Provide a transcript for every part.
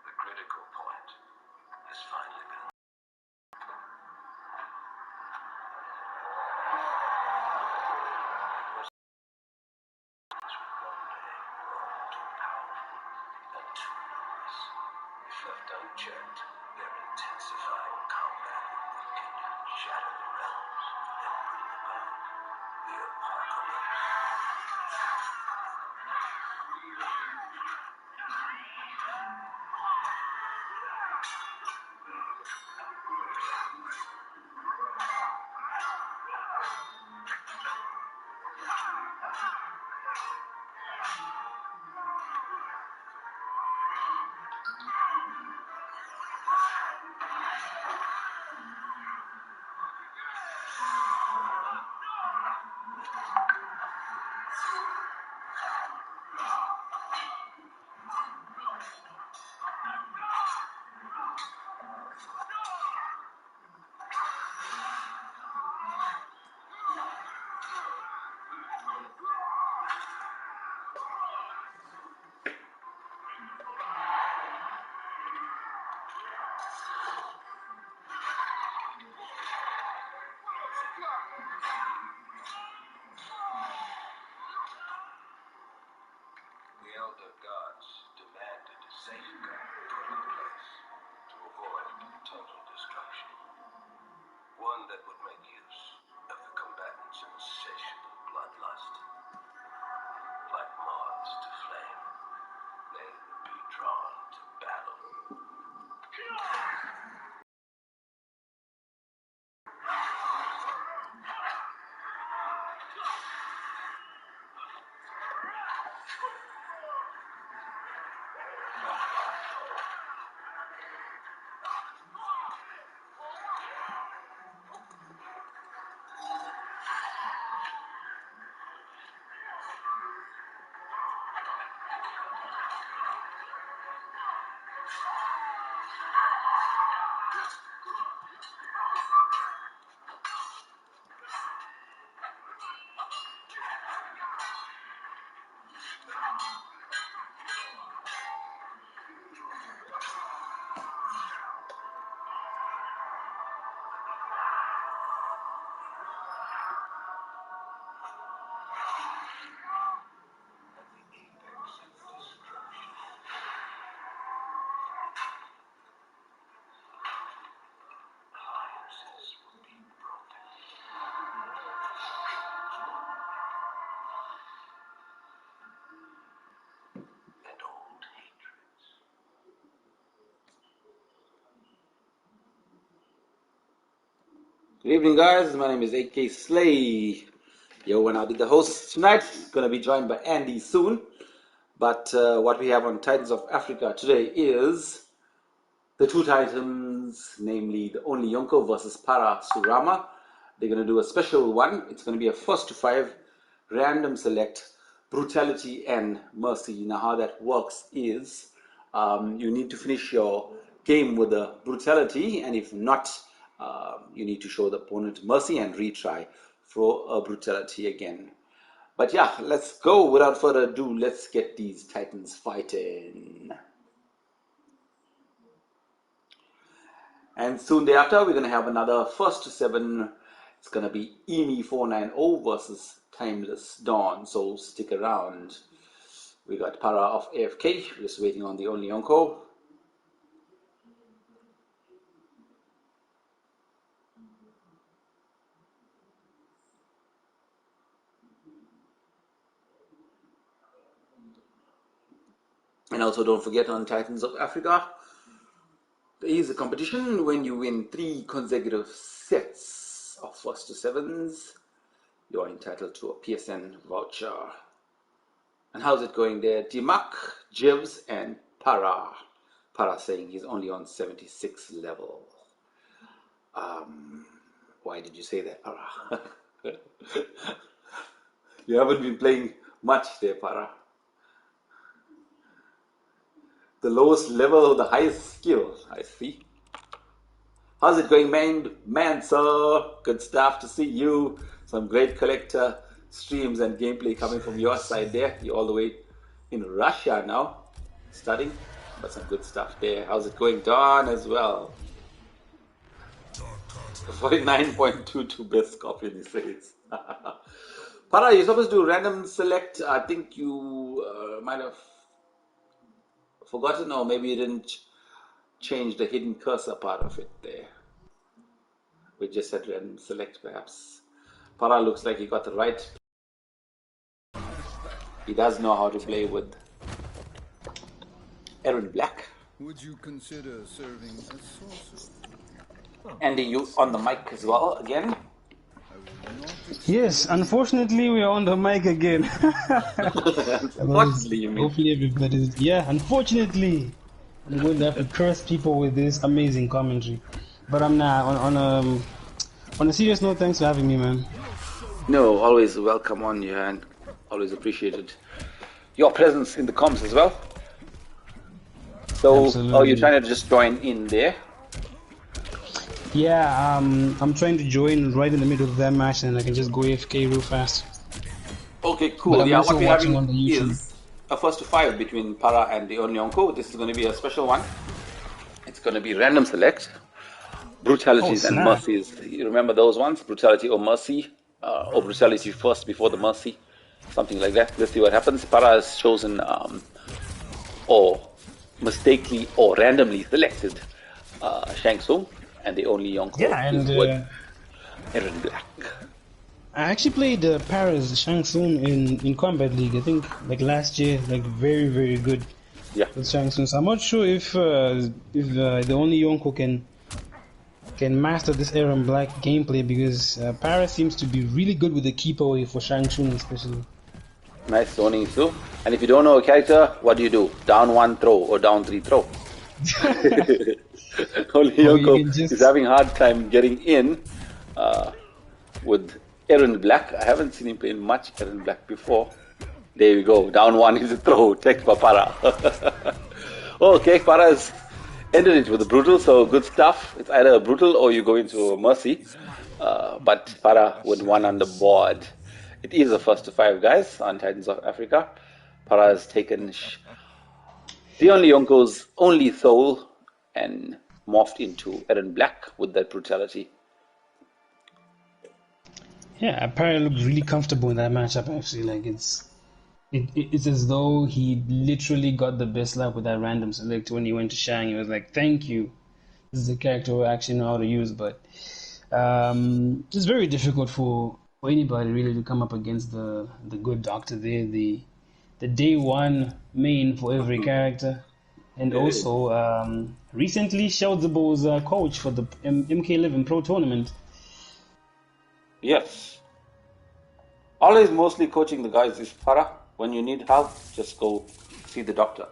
The critical point has finally been. If left unchecked, their intensifying combat can shatter the realms and bring about the apocalypse. The elder gods demanded a safeguard put in place to avoid total destruction. One that would make use of the combatants' insatiable bloodlust. Like moths to flame, they would be drawn to battle. Good evening, guys. My name is AK Slay. Yo, and I'll be the host tonight. Gonna be joined by Andy soon. But what we have on Titans of Africa today is the two Titans, namely the THEONLYYONKO versus PARA-SU-RAMA. They're gonna do a special one. It's gonna be a 1-to-5 random select Brutality and Mercy. Now, how that works is you need to finish your game with the Brutality, and if not, you need to show the opponent mercy and retry for a Brutality again. But yeah, let's go. Without further ado, let's get these Titans fighting. And soon thereafter, we're going to have another 1-to-7. It's going to be EME490 versus TIMELESSDAWN. So stick around. We got Para of AFK, just waiting on the THEONLYYONKO. And also don't forget, on Titans of Africa, there is a competition. When you win 3 consecutive sets of 1-to-7s, you are entitled to a PSN voucher. And how's it going there? Dimak, Jibs, and Para. Para saying he's only on 76 level. Why did you say that, Para? You haven't been playing much there, Para. The lowest level, the highest skill, I see. How's it going, man, sir? Good stuff to see you. Some great collector streams and gameplay coming from your side there. You're all the way in Russia now, studying, but some good stuff there. How's it going, Don, as well? 49.22 best copy, he says. Para, you're supposed to do random select. I think you might have forgotten, or maybe you didn't change the hidden cursor part of it there. We just said random select, perhaps. Para looks like he got it right. He does know how to play with Aaron Black. Would you consider serving as saucer? Andy, you on the mic as well again? Yes, unfortunately we are on the mic again. Unfortunately, you mean? Hopefully everybody's... Yeah, unfortunately. I'm going to have to curse people with this amazing commentary. But I'm not. On a serious note, thanks for having me, man. No, always welcome on you, and always appreciated your presence in the comms as well. So, Absolutely. oh, you're trying to just join in there? Yeah, I'm trying to join right in the middle of that match, and I can just go AFK real fast. Okay, But cool. I'm Yeah, also what we're watching having on the YouTube. is a 1-to-5 between Para and THEONLYYONKO. This is going to be a special one. It's going to be random select, brutalities and snap. mercies. You remember those ones? Brutality or mercy, or brutality first before the mercy, something like that. Let's see what happens. Para has chosen or mistakenly or randomly selected Shang Tsung, and THEONLYYONKO is with Aaron Black. I actually played PARA-SU-RAMA in Combat League, I think, like last year, like very, very good Yeah. with Shang Tsung. So I'm not sure if THEONLYYONKO can master this Aaron Black gameplay, because Para seems to be really good with the keep away for Shang Tsung especially. Nice zoning too. And if you don't know a character, what do? Down 1 throw or down 3 throw. THEONLYYONKO just... is having a hard time getting in with Aaron Black. I haven't seen him play much Aaron Black before. There we go. Down 1 is a throw. Text for Para. Okay, Para has ended it with a brutal, so good stuff. It's either a brutal or you go into a mercy. But Para with 1 on the board. It is a 1-to-5, guys, on Titans of Africa. Para has taken THEONLYYONKO's only soul and morphed into Aaron Black with that brutality. Yeah, Para looked really comfortable in that matchup. Actually, like it's as though he literally got the best luck with that random select when he went to Shang. He was like, "Thank you. This is a character I actually know how to use." But it's very difficult for anybody really to come up against the good doctor there, the day one main for every character, and also recently Shellzabo's coach for the MK11 Pro Tournament. Yes. Always mostly coaching the guys is Para. When you need help, just go see the doctor.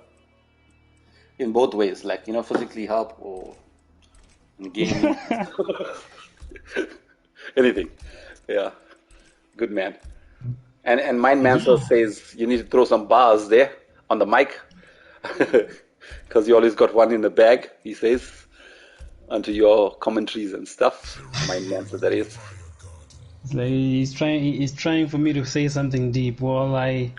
In both ways, like, physically help or in gaming. Anything. Yeah. Good man. And Mind Manso says you need to throw some bars there on the mic. Because you always got one in the bag, he says, onto your commentaries and stuff. Mind Manso, that is. It's like he's trying for me to say something deep. Well, I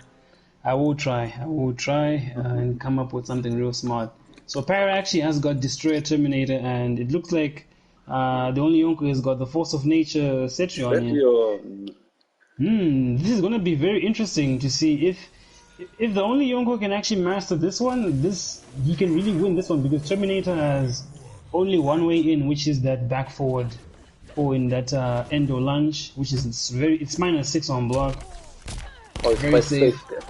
will try and come up with something real smart. So Para actually has got Destroyer Terminator, and it looks like THEONLYYONKO has got the Force of Nature Cetrion. This is going to be very interesting to see if THEONLYYONKO can actually master this one. He can really win this one, because Terminator has only one way in, which is that back forward. Or in that endo lunge, which is it's -6 on block. Oh, it's very quite safe. there.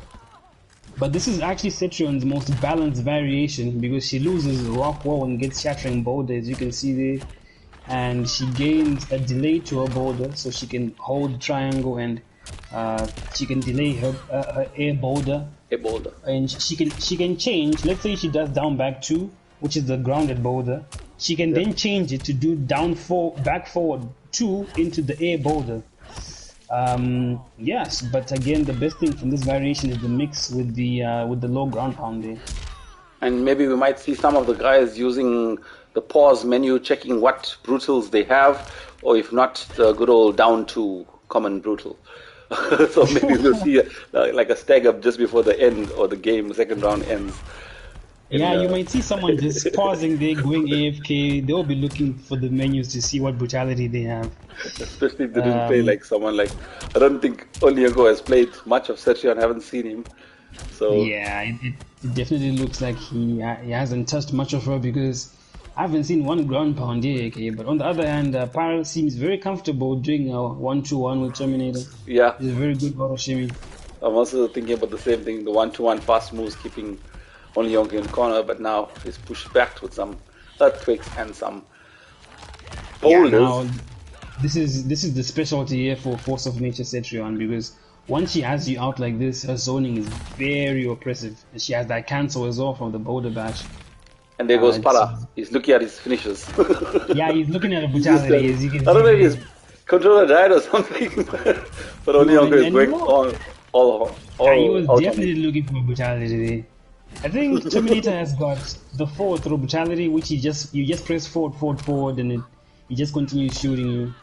But this is actually Cetrion's most balanced variation, because she loses rock wall and gets shattering boulder, as you can see there, and she gains a delay to her boulder, so she can hold triangle and she can delay her air boulder. And she can change. Let's say she does down back 2, which is the grounded boulder. She can then change it to do back forward 2 into the air boulder. Yes, but again, the best thing from this variation is the mix with the low ground pound there. And maybe we might see some of the guys using the pause menu, checking what brutals they have, or if not, the good old down to common brutal. So maybe we'll see like a stagger just before the end or the game, second round ends. Yeah, you might see someone just pausing there, going AFK. They'll be looking for the menus to see what brutality they have. Especially if they didn't play like someone like, I don't think THEONLYYONKO has played much of Setchion, I haven't seen him. So Yeah, it definitely looks like he hasn't touched much of her because I haven't seen one ground pound yet. Okay, but on the other hand, PARA seems very comfortable doing a 1-2-1 with Terminator. yeah, He's a very good auto shimmy. I'm also thinking about the same thing, the 1-to-1 fast moves keeping THEONLYYONKO in corner, but now he's pushed back with some earthquakes and some boulders. Now, this is the specialty here for Force of Nature Cetrion because once she has you out like this, her zoning is very oppressive. And she has that cancel as well from the boulder bash. And there goes PARA. He's looking at his finishes. Yeah, he's looking at the brutality as you can see. I don't know if his controller died or something, but THEONLYYONKO is going all he was out definitely looking for brutality today. I think Terminator has got the forward throw brutality, which you just press forward, and he just continues shooting you.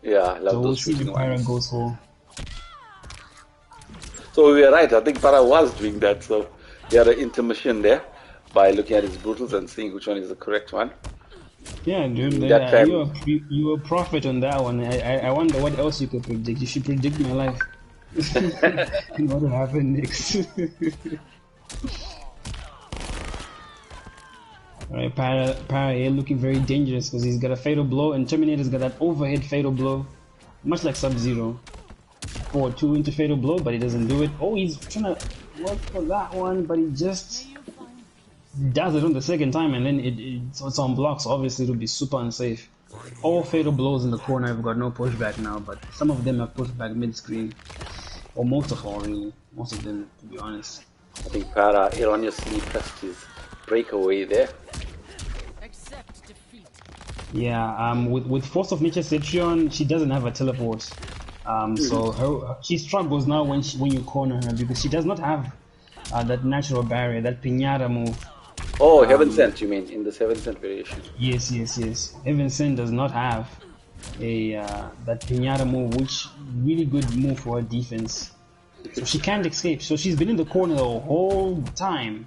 Yeah, I love So those we'll see shooting what PARA ones. goes for. So we are right. I think PARA was doing that. So he had an intermission there by looking at his brutals and seeing which one is the correct one. Yeah, dude, That time- you were a prophet on that one. I wonder what else you could predict. You should predict my life. And what will happen next? Alright, PARA here looking very dangerous because he's got a fatal blow and Terminator's got that overhead fatal blow. Much like Sub-Zero. 4-2 into fatal blow, but he doesn't do it. Oh, he's trying to work for that one, but he just does it on the second time and then it's on blocks. So obviously it'll be super unsafe. All fatal blows in the corner have got no pushback now, but some of them have pushback mid-screen. Or most of all, really. Most of them, to be honest. I think PARA erroneously pressed his breakaway there. Yeah, with Force of Nature Cetrion, she doesn't have a teleport. So she struggles now when you corner her because she does not have that natural barrier, that pinata move. Oh, Heaven Sent, you mean, in the 7 cent variation? Yes. Heaven Sent does not have a that pinata move, which really good move for her defense. So she can't escape. So she's been in the corner the whole time.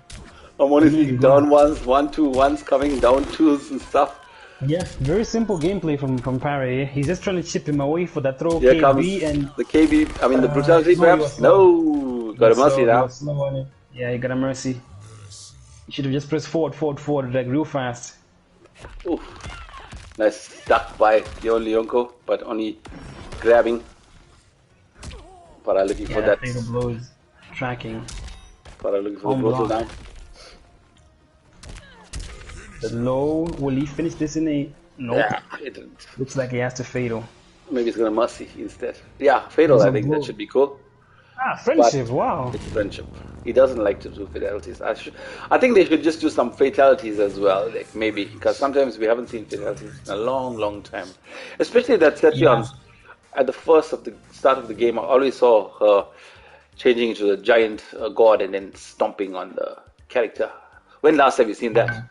I'm only seeing down ones, 1-2-1s coming, down 2s and stuff. Yeah, very simple gameplay from PARA. He's just trying to chip him away for that throw. Here KB comes and the KB, I mean the brutality perhaps? No, got a mercy now. Slow on it. Yeah, he got a mercy. You should have just pressed forward, like real fast. Oof. Nice duck by THEONLYYONKO, but only grabbing. PARA looking for that. Fatal blows, tracking. PARA looking for the On brutal block. down. The low, will he finish this in a... Nope. Yeah, it didn't. Looks like he has to fatal. Maybe it's gonna mercy instead. Yeah, fatal. There's I a think blow. that should be cool. Friendship, wow. It's friendship. He doesn't like to do fatalities. I think they should just do some fatalities as well, like maybe, because sometimes we haven't seen fatalities in a long time. Especially that Cetrion, at the start of the game, I always saw her changing into a giant god and then stomping on the character. When last have you seen that?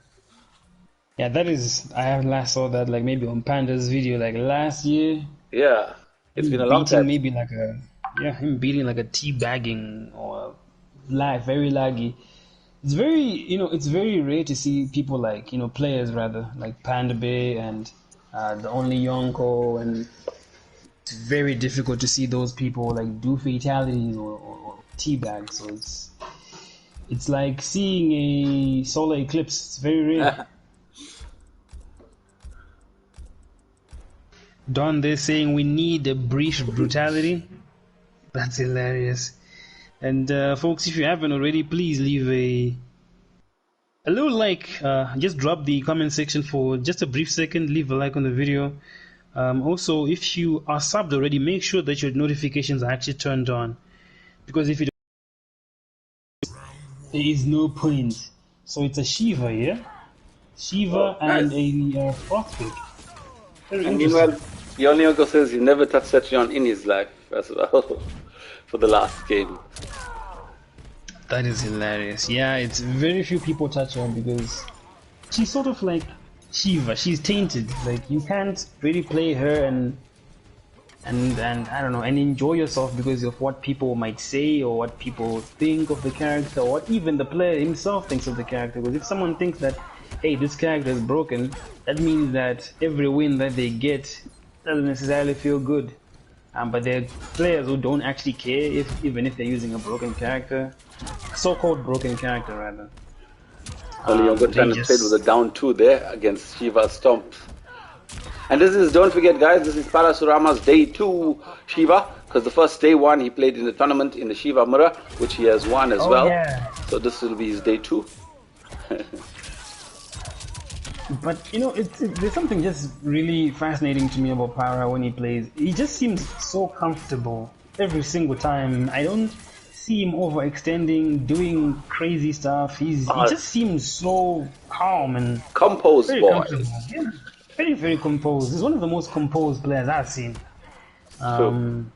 Yeah, that is... I have last saw that like maybe on Panda's video like last year. Yeah, it's been a long Beating time. maybe like a... Yeah, him beating like a teabagging or very laggy. It's very, it's very rare to see people like, players rather, like Panda Bay and the THEONLYYONKO, and it's very difficult to see those people like do fatalities or teabag. So it's like seeing a solar eclipse. It's very rare. Don, they're saying we need a brief brutality. That's hilarious. And folks, if you haven't already, please leave a little like. Just drop the comment section for just a brief second. Leave a like on the video. Also, if you are subbed already, make sure that your notifications are actually turned on, because if you don't, there is no point. So it's a Shiva here, and a Frostpick. Very And interesting. meanwhile, THEONLYYONKO says he never touched Cetrion in his life as well for the last game. That is hilarious. Yeah, it's very few people touch her because she's sort of like Shiva. She's tainted. Like you can't really play her and and I don't know, and enjoy yourself because of what people might say or what people think of the character or what even the player himself thinks of the character. Because if someone thinks that, hey, this character is broken, that means that every win that they get doesn't necessarily feel good. But there are players who don't actually care even if they're using a broken character, so-called broken character rather. Only Yonko trying to trade with a down 2 there against Shiva Stomp. And this is, don't forget guys, this is PARA-SU-RAMA's day 2 Shiva, because the first day 1 he played in the tournament in the Shiva Mirror, which he has won as well. Yeah. So this will be his day 2. But you know, there's something just really fascinating to me about Para when he plays. He just seems so comfortable every single time. I don't see him overextending, doing crazy stuff. He just seems so calm and composed, very comfortable. Yeah, very, very composed. He's one of the most composed players I've seen in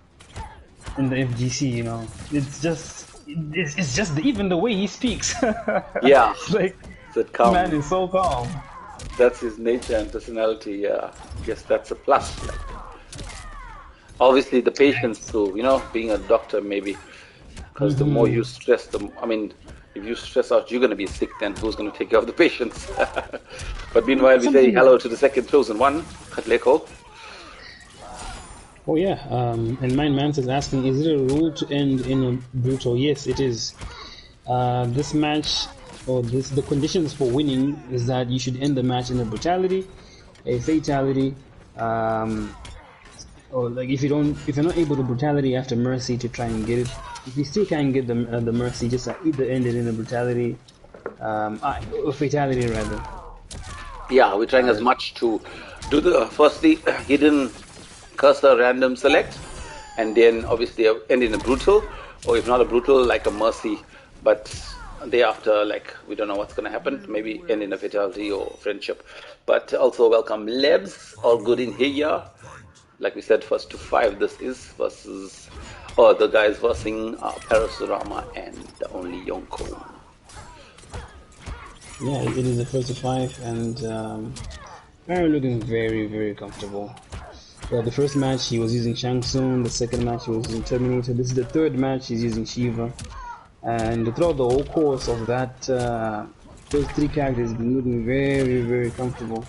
the FGC. You know, it's just even the way he speaks. Yeah, it's like that calm. Man is so calm. That's his nature and personality. Yeah, yes, that's a plus. Like, obviously, the patience too. You know, being a doctor maybe, because the more you stress, if you stress out, you're going to be sick. Then who's going to take care of the patients? But meanwhile, we say hello to the second chosen one, Kollector. Oh yeah, and Mind Mance is asking, is it a rule to end in a brutal? Yes, it is. This match. The conditions for winning is that you should end the match in a brutality, a fatality, or like if you're not able to brutality, you have to mercy to try and get it. If you still can't get the mercy, just either end it in a brutality, or fatality rather. Yeah, we're trying as much to do the firstly hidden cursor random select, and then obviously end in a brutal, or if not a brutal, like a mercy, but day after, like, we don't know what's going to happen. Maybe end in a fatality or friendship. But also welcome Lebs, all good in here. Like we said, first to 5 this is versus, the guys versing PARA-SU-RAMA and the only Yonko. Yeah, it is the first to 5, and Para looking very, very comfortable. Yeah, the first match he was using Shang Tsung, the second match he was using Terminator, this is the third match he's using Shiva. And throughout the whole course of that, those 3 characters have been looking very, very comfortable.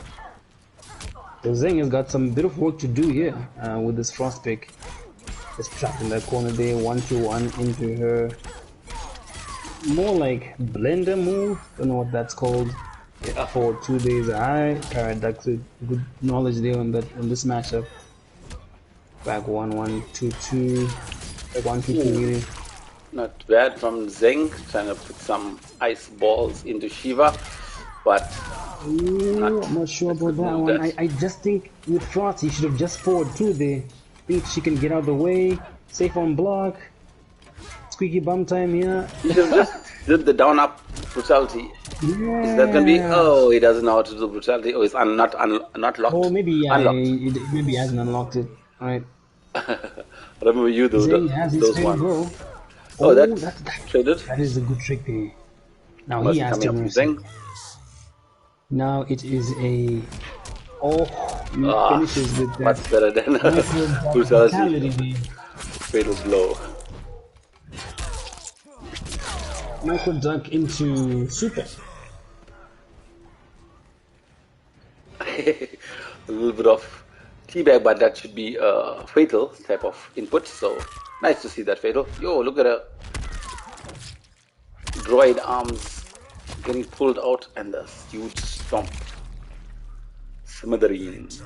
So Zeng has got some bit of work to do here with this Frost pick. Just trapped in that corner there, 1-2-1 into her. More like blender move, don't know what that's called. Yeah, for 2 days high. Paradox with good knowledge there on this matchup. Back 1-1-2-2. Back 1-2-2 really. Not bad from Zeng, trying to put some ice balls into Shiva, but I'm not sure about that one. I just think with Frost, he should have just forward 2 there. Think she can get out of the way, safe on block, squeaky bum time here. He should have just did the down up brutality. Yeah. Is that gonna be? Oh, he doesn't know how to do brutality. Oh, it's not locked. Oh, maybe unlocked. Maybe he hasn't unlocked it. All right. Remember you those ones. Go. Oh, that's traded. That is a good trick there. Now he has to mercy. Now it is a finishes with that. Much better than brutality. Fatal blow. Michael duck into super. A little bit of teabag, but that should be a fatal type of input. So nice to see that fatal. Yo, look at her droid arms getting pulled out and the huge stomp. Smithereens.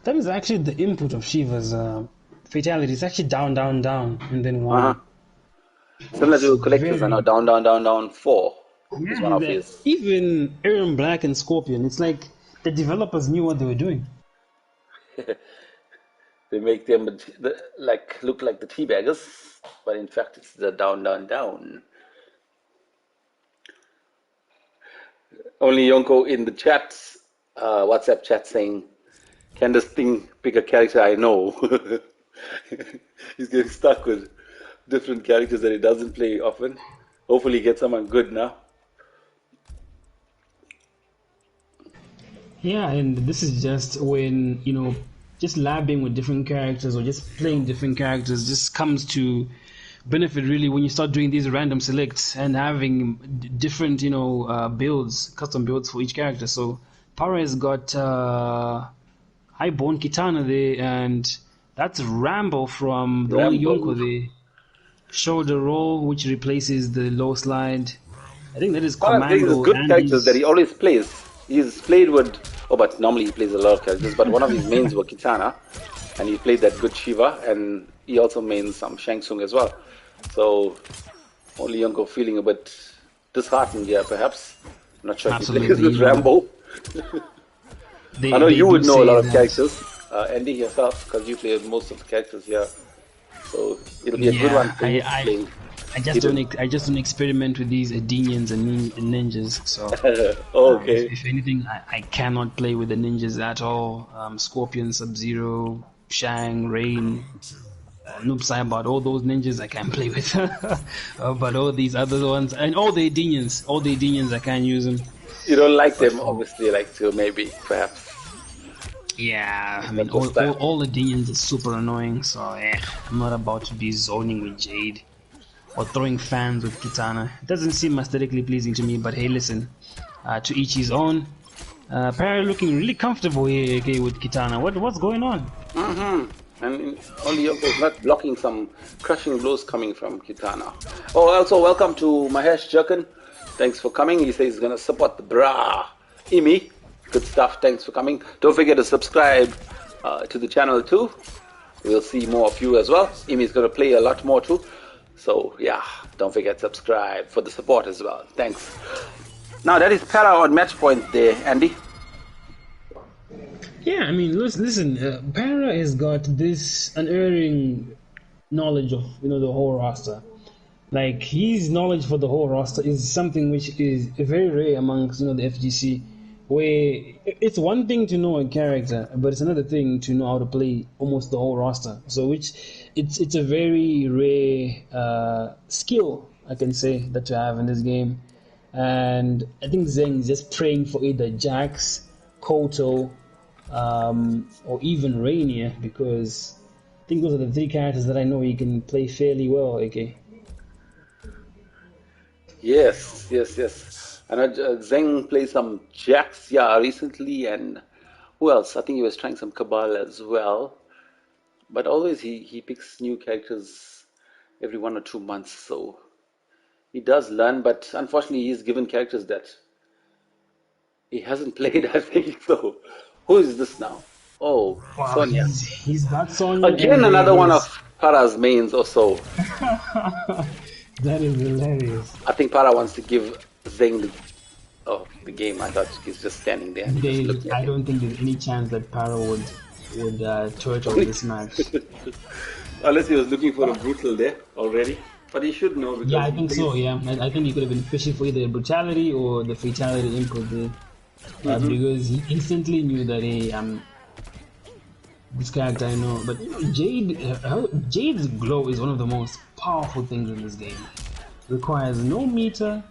That is actually the input of Shiva's fatality. It's actually down, down, down, and then 1. Similar to Collectors are now down, down, down, down 4. Is one of his. Even Aaron Black and Scorpion, it's like the developers knew what they were doing. They make them look like the teabaggers, but in fact it's the down, down, down. Only Yonko in the chat, WhatsApp chat saying, can this thing pick a character I know? He's getting stuck with different characters that he doesn't play often. Hopefully he gets someone good now. Yeah, and this is just when, just labbing with different characters or just playing different characters just comes to benefit really when you start doing these random selects and having different, builds, custom builds for each character. So Para has got Highborn Kitana there, and that's Rambo from the only Rambo. Yonko there. Shoulder roll, which replaces the low slide. I think that is Farah's getting these Commando good and characters that his. he always plays. He's played with, but normally he plays a lot of characters, but one of his mains were Kitana, and he played that good Shiva, and he also mains some Shang Tsung as well. So, only Yonko feeling a bit disheartened here, perhaps. I'm not sure if he plays with Rambo. I know you would know a lot of characters, Andy, yourself, because you play most of the characters here. So, it'll be a good one for you to play. I just don't experiment with these Adenians and ninjas. So okay. If anything, I cannot play with the ninjas at all. Scorpion, Sub-Zero, Shang, Rain, Noob Saibot, all those ninjas I can't play with. But all these other ones and all the Adenians I can't use them. You don't like them, obviously, like to maybe, perhaps. Yeah, I mean, all the Adenians are super annoying. So I'm not about to be zoning with Jade or throwing fans with Kitana. It doesn't seem aesthetically pleasing to me, but hey, listen, to each his own. Para looking really comfortable here, okay, with Kitana. What's going on? And only Yonko is not blocking some crushing blows coming from Kitana. Oh, also welcome to Mahesh Jerkin. Thanks for coming. He says he's going to support the bra. Imi, good stuff. Thanks for coming. Don't forget to subscribe to the channel too. We'll see more of you as well. Imi is going to play a lot more too. So yeah, don't forget to subscribe for the support as well. Thanks. Now that is Para on match point there, Andy. Yeah, I mean, listen. Para has got this unerring knowledge of the whole roster. Like his knowledge for the whole roster is something which is very rare amongst the FGC. Where it's one thing to know a character, but it's another thing to know how to play almost the whole roster. So it's a very rare skill, I can say, that you have in this game. And I think Zeng is just praying for either Jax, Koto, or even Rainier, because I think those are the three characters that I know he can play fairly well, okay? Yes. I know Zeng played some Jax, recently, and who else? I think he was trying some Cabal as well. But always he picks new characters every 1 or 2 months, so he does learn, but unfortunately he's given characters that he hasn't played, I think. So who is this now? Oh, wow, Sonya. He's got Sonya. Again, another one of Para's mains or so. That is hilarious. I think Para wants to give Zeng the game. I thought he's just standing there. I don't think there's any chance that Para would turtle this match. Unless he was looking for a brutal there already. But he should know. Yeah, I think so, yeah. I think he could have been fishing for either brutality or the fatality input there. Because he instantly knew that, hey, this character I know. But Jade's glow is one of the most powerful things in this game. Requires no meter,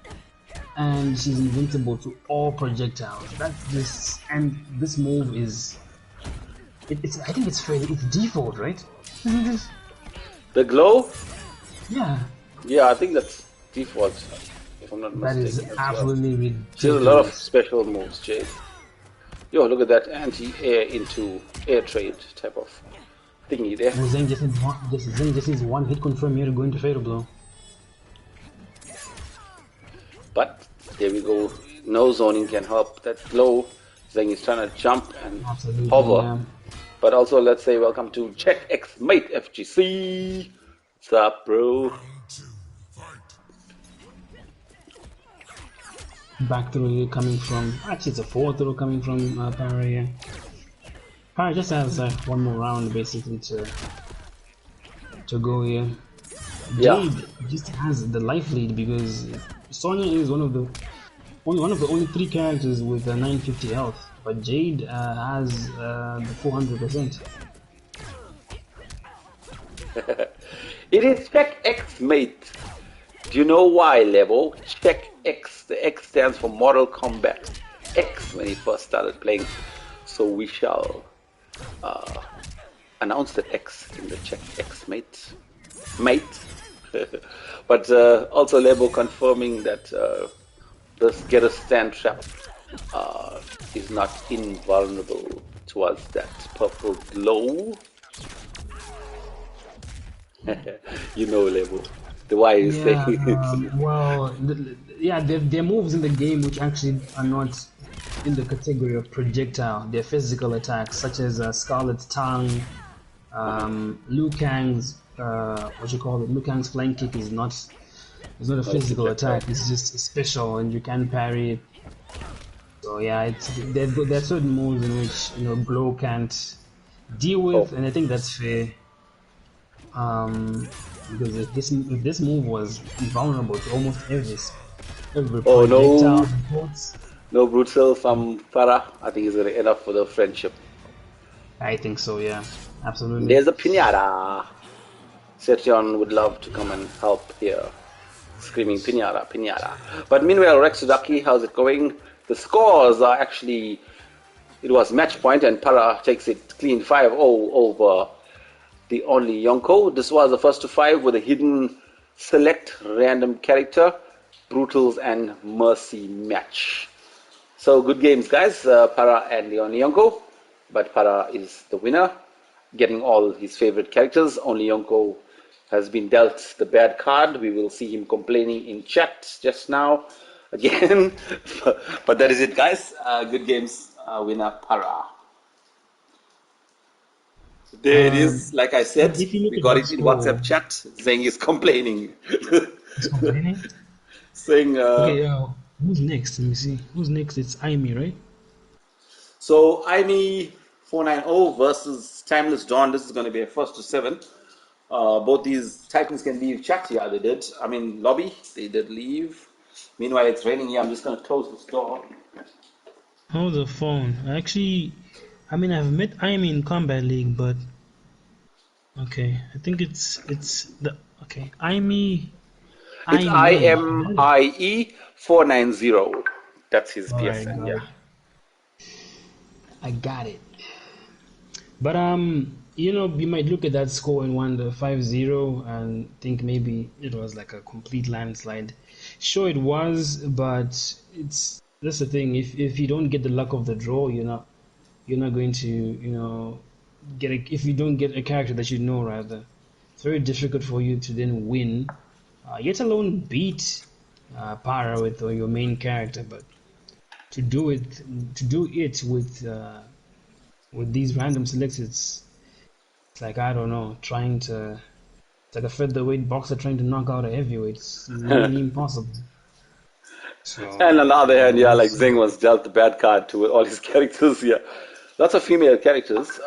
and she's invincible to all projectiles. And this move is... I think it's default, right? The glow? Yeah. Yeah, I think that's default, if I'm not mistaken. That is absolutely ridiculous. There's a lot of special moves, Jade. Yo, look at that anti-air into air trade type of thingy there. Zeng just needs one hit confirm here to go into Fatal Blow. But there we go. No zoning can help that glow. Zeng is trying to jump and hover. Yeah. But also, let's say welcome to Check X Mate FGC. What's up, bro? Back throw coming from... Actually, it's a forward throw coming from Para, yeah. Para just has one more round, basically, to go here. Jade just has the life lead because Sonya is one of the only 3 characters with 950 health. But Jade has the 400%. It is Check X, mate. Do you know why, Levo? Check X. The X stands for Mortal Kombat. X when he first started playing. So we shall announce that X in the chat. X mate. But also Lebo confirming that this get a stand trap is not invulnerable towards that purple glow. You know, Lebo. The why you say Yeah, well, there are moves in the game which actually are not in the category of projectile. They're physical attacks, such as Scarlet Tongue, Liu Kang's, Liu Kang's flying kick is not a physical attack. It's just a special, and you can parry it. So yeah, there are certain moves in which Glow can't deal with, and I think that's fair. Because if this move was invulnerable to almost every projectile reports. No brutal from Farah. I think it's gonna end up for the friendship. I think so, yeah, absolutely. There's a pinata. Setion would love to come and help here, screaming pinata, pinata. But meanwhile, Rex Sudaki, how's it going? The scores are actually, it was match point, and Para takes it clean 5-0 over THEONLYYONKO. This was the first to 5 with a hidden select random character, Brutals and Mercy match. So good games, guys. Para and THEONLYYONKO, but Para is the winner, getting all his favorite characters. THEONLYYONKO has been dealt the bad card. We will see him complaining in chat just now again. But that is it, guys. Good games. Winner Para. There it is. Like I said, we got it in WhatsApp chat saying he's complaining. He's complaining? Saying. Okay, who's next? Let me see. Who's next? It's Aimi, right? So Aimi 490 versus TIMELESSDAWN. This is going to be a 1st to 7. Both these Titans can leave chat. Yeah, they did. I mean, lobby. They did leave. Meanwhile, it's raining here. I'm just going to close this door. Oh, the phone. Actually, I mean, I've met Aimi in Combat League, but okay, I think it's the okay Aimi. It's IMIE 490. That's his PSN. Yeah. I got it. But you might look at that score and wonder 5-0 and think maybe it was like a complete landslide. Sure, it was, but that's the thing. If you don't get the luck of the draw, you're not going to if you don't get a character that you know, rather, it's very difficult for you to then win, yet alone beat Para with your main character. But to do it with these random selects, it's like, I don't know, it's like a featherweight boxer trying to knock out a heavyweight. It's really impossible. So, and on the other hand, yeah, like Zing was dealt the bad card to all his characters. Yeah, lots of female characters.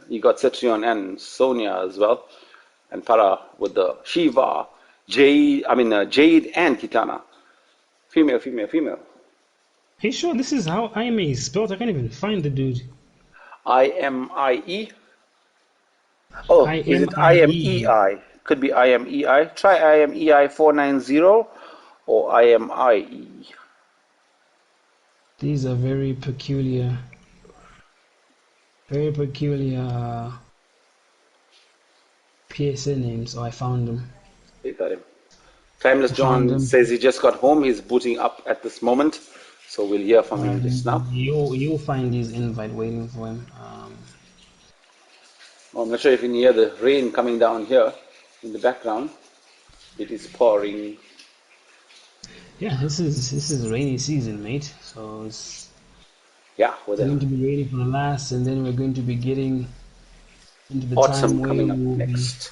You got Cetrion and Sonia as well, and Para with the Shiva, Jade and Kitana. Female. Hey, sure, this is how Aime is spelled. I can't even find the dude. IMIE. Oh, is it IMEI? Could be IMEI. Try IMEI 490 or IMIE. These are very peculiar PSA names. Oh, I found them. You got him. TIMELESSDAWN says he just got home. He's booting up at this moment. So we'll hear from him just now. You'll find his invite waiting for him. I'm not sure if you can hear the rain coming down here in the background. It is pouring. Yeah, this is rainy season, mate. So it's we're going to be rainy for the last, and then we're going to be getting into the autumn time where coming up we'll next.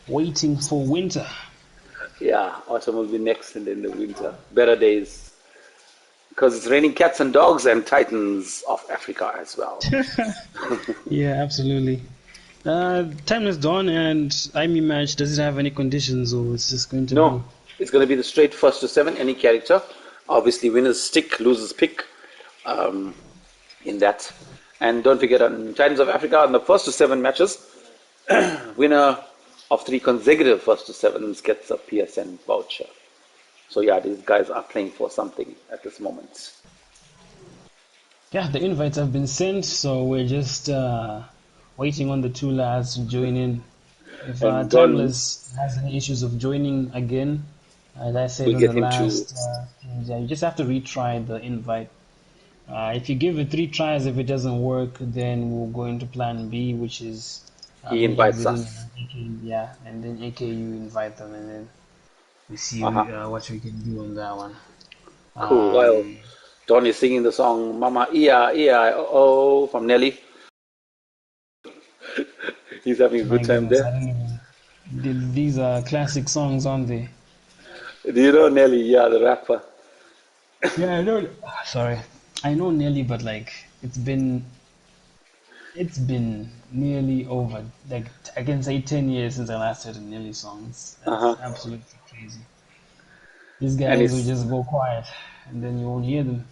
Be waiting for winter. Yeah, autumn will be next, and then the winter. Better days. Because it's raining cats and dogs and titans of Africa as well. Yeah, absolutely. TIMELESSDAWN and Aimi match, does it have any conditions, or it's just going to be... No, it's going to be the straight 1st to 7, any character. Obviously, winners stick, losers pick in that. And don't forget, on Titans of Africa, on the 1st to 7 matches, winner of 3 consecutive 1st to 7s gets a PSN voucher. So yeah, these guys are playing for something at this moment. Yeah, the invites have been sent, so we're just waiting on the two lads to join in. If And Don, Timeless has any issues of joining again, as I said we'll on get the him to. last, yeah, you just have to retry the invite. If you give it 3 tries, if it doesn't work, then we'll go into plan B, which is He me invites everything, and us. then AK, yeah, and then AK you invite them, and then we Uh-huh. see what we can do on that one. Cool. Well, Um, Don is singing the song Mama Ia Ia Oh from Nelly. He's having a my good time goodness, there. I don't even. These are classic songs, aren't they? Do you know Nelly? Yeah, the rapper. Yeah, I know. Sorry, I know Nelly, but like it's been nearly over. Like I can say 10 years since I last heard a Nelly songs. Uh-huh. That's absolutely crazy. These And guys will it's just go quiet, and then you won't hear them.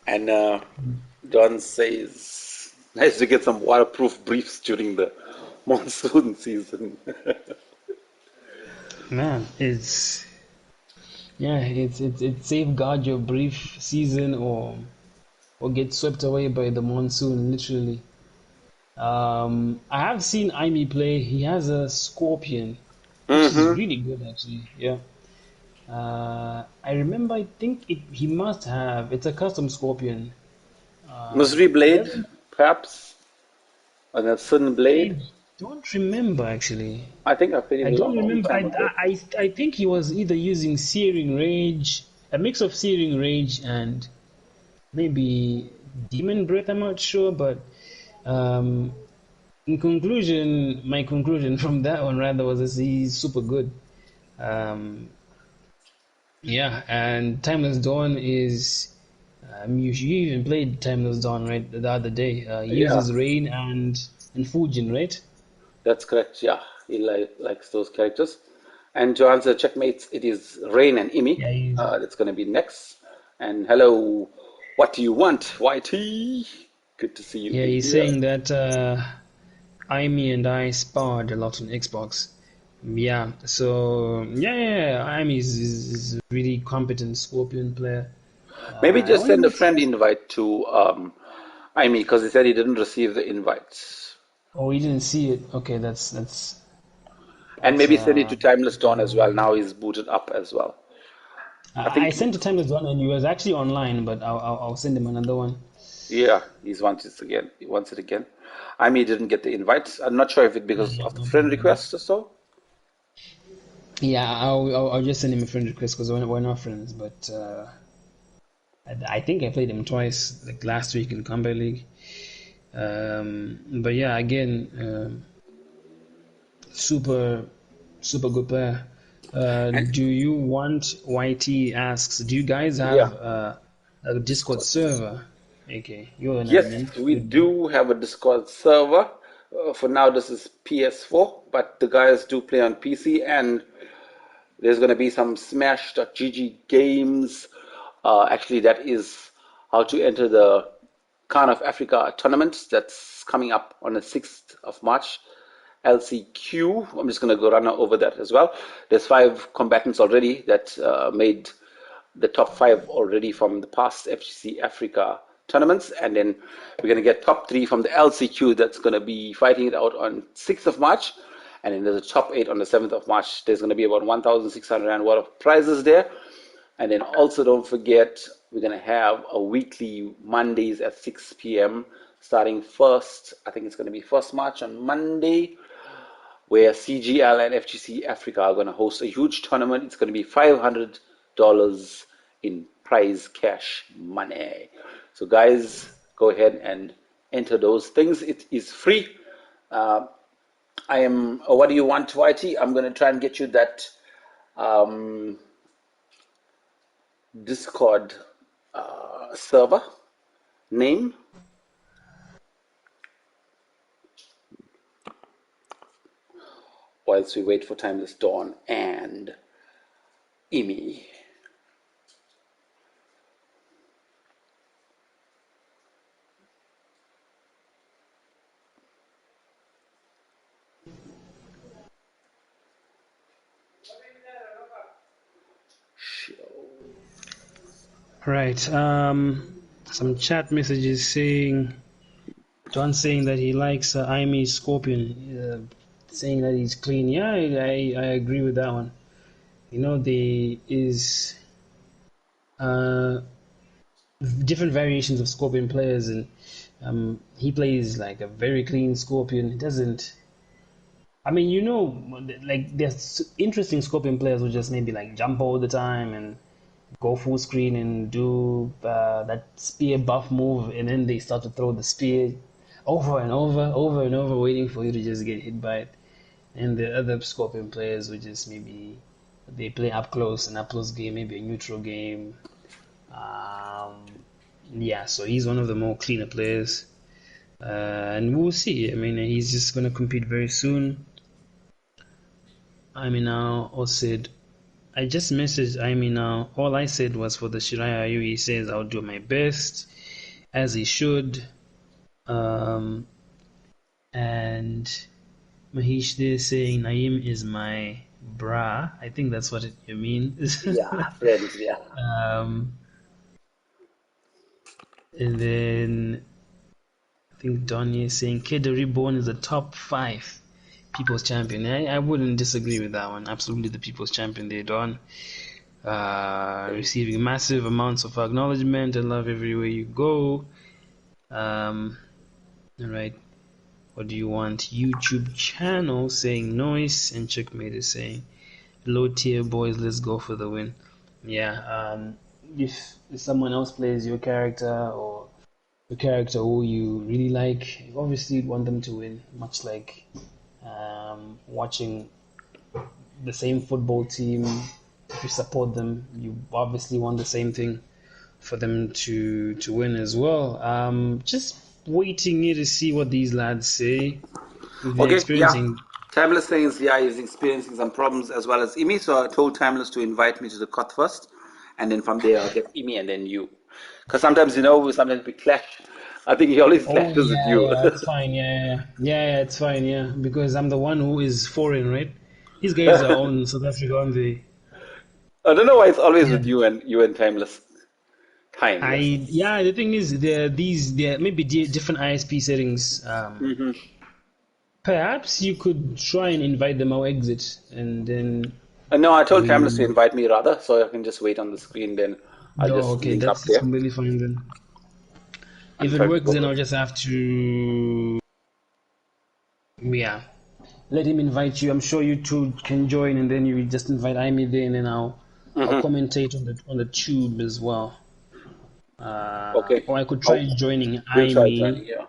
and Don says nice to get some waterproof briefs during the monsoon season. Man, it's safeguard your brief season or get swept away by the monsoon, literally. I have seen Aimee play. He has a scorpion, which is Mm-hmm. really good actually. Yeah. I remember. I think he must have. It's a custom scorpion. Missouri It Blade, doesn't. perhaps. An Epson Blade. I don't remember actually. I think I played I him a don't long remember. time ago. I think he was either using Searing Rage, a mix of Searing Rage and maybe Demon Breath. I'm not sure, but um, my conclusion from that one rather was that he's super good. Um, yeah, and Timeless Dawn is. You even played Timeless Dawn right the other day. He Yeah, uses Rain and Fujin, right? that's correct. Yeah, he likes those characters. And to answer checkmates, it is Rain and Imi. Yeah, That's going to be next. And hello, what do you want, YT? Good to see you yeah, in he's here. saying that Amy and I sparred a lot on Xbox. Yeah, so Amy is a really competent Scorpion player. Maybe I just only send a met. friend invite to Imi because he said he didn't receive the invites. Oh, he didn't see it. Okay, that's And that's maybe send it to Timeless that's Dawn as well. annoying. Now he's booted up as well. I I think, sent a Timeless one and he was actually online, but I'll send him another one. yeah, he wants it again. He wants it again. Imi didn't get the invites. I'm not sure if it's Yeah, because no, of the no friend problem. request or so. Yeah, I'll just send him a friend request because we're not friends. But I think I played him twice, like last week in Combat League. But yeah, again, super super good player. And Do you want YT asks? Do you guys yeah, have a Discord Discord. server? Okay, you're an Yes, admin. we Good, good. do have a Discord server. For now, this is PS4, but the guys do play on PC, and there's going to be some Smash.gg games. Actually, that is how to enter the Khan of Africa tournament that's coming up on the 6th of March. LCQ. I'm just going to go run over that as well. There's 5 combatants already that made the top 5 already from the past FGC Africa tournaments, and then we're going to get top 3 from the LCQ that's going to be fighting it out on 6th of March, and then there's a top 8 on the 7th of March. There's going to be about 1,600 and worth of prizes there. And then also don't forget, we're going to have a weekly Mondays at 6 p.m. starting first, I think it's going to be 1st March on Monday, where CGL and FGC Africa are going to host a huge tournament. It's going to be $500 in prize cash money. So guys, go ahead and enter those things. It is free. Uh, I am. What do you want, YT? I'm going to try and get you that um, Discord server name. Whilst we wait for Timeless Dawn and Imi. Right. Some chat messages saying John saying that he likes Amy Scorpion, saying that he's clean. Yeah, I agree with that one. You know, there is different variations of Scorpion players, and he plays like a very clean Scorpion. He doesn't. I mean, you know, like there's interesting Scorpion players who just maybe like jump all the time and go full screen and do that spear buff move, and then they start to throw the spear over and over, waiting for you to just get hit by it. And the other Scorpion players would just maybe they play up close, an up close game, maybe a neutral game. Yeah, so he's one of the more cleaner players, and we'll see. I mean, he's just gonna compete very soon. I mean, now all said. I just messaged Amy now. All I said was for the Shiraya Ayu, he says I'll do my best, as he should. And Mahish there saying Naeem is my bra. I think that's what you mean. Yeah, friends, yeah. And then I think Donnie is saying Kid the Reborn is a top 5 People's Champion. I wouldn't disagree with that one. Absolutely the People's Champion there, Don. Receiving massive amounts of acknowledgement and love everywhere you go. Alright. What do you want? YouTube channel saying noise, and Checkmate is saying low tier boys, let's go for the win. Yeah, if someone else plays your character or a character who you really like, you obviously want them to win, much like watching the same football team. If you support them, you obviously want the same thing for them to win as well. Just waiting here to see what these lads say. Okay, Experiencing. yeah. Timeless says, yeah, he's experiencing some problems as well as Imi, so I told Timeless to invite me to the cut first, and then from there I'll get Imi and then you. Because sometimes, sometimes we clash. I think he always clashes with you. Yeah, it's fine. Yeah, it's fine. Yeah, because I'm the one who is foreign, right? These guys are all in South Africa, aren't they? I don't know why it's always Yeah. with you and Timeless. Timeless. The thing is, there maybe different ISP settings. Perhaps you could try and invite them out exit, and then. No, I told Timeless to invite me rather, so I can just wait on the screen. Then I'll just Okay, link up that's there. completely fine then. If it works, then I'll just have to. Yeah, let him invite you. I'm sure you two can join, and then you just invite Amy there, and then I'll commentate on the tube as well. Okay. Or I could try joining We'll try Amy, joining, yeah.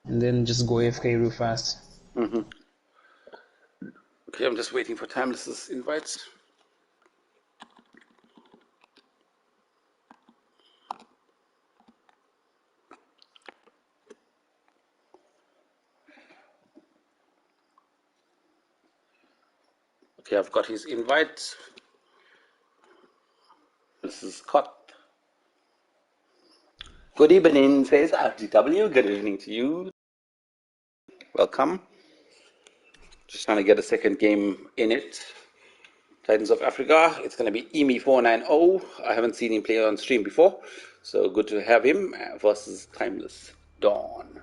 and then just go AFK real fast. Okay, I'm just waiting for Timeless's invites. Okay, I've got his invite. This is Scott. Good evening, says RGW. Good evening to you. Welcome. Just trying to get a second game in it. Titans of Africa. It's going to be EMI490. I haven't seen him play on stream before, so good to have him versus Timeless Dawn.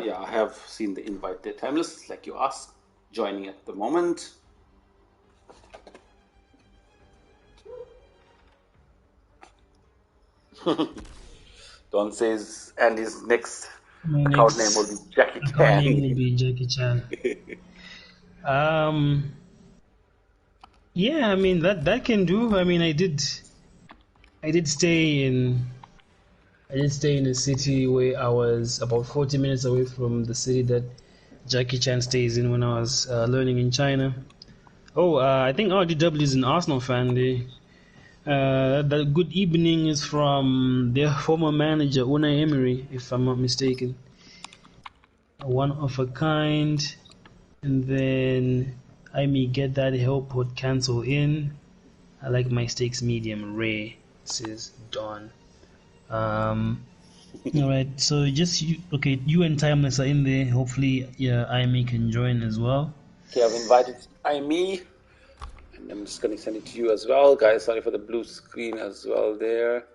Yeah, I have seen the invite there. Timeless, like you asked, joining at the moment. Don says, and his next account name will be Jackie Chan. Account name will be Jackie Chan. Yeah, I mean that can do. I mean, I did stay in a city where I was about 40 minutes away from the city that Jackie Chan stays in when I was learning in China. I think RDW is an Arsenal fan. The good evening is from their former manager, Unai Emery, if I'm not mistaken. One of a kind. And then I may get that help would cancel in. I like my steaks medium rare, says Don. All right, so just you, okay, you and Timeless are in there. Hopefully, yeah, Amy can join as well. Okay, I've invited Amy, and I'm just going to send it to you as well. Guys, sorry for the blue screen as well there.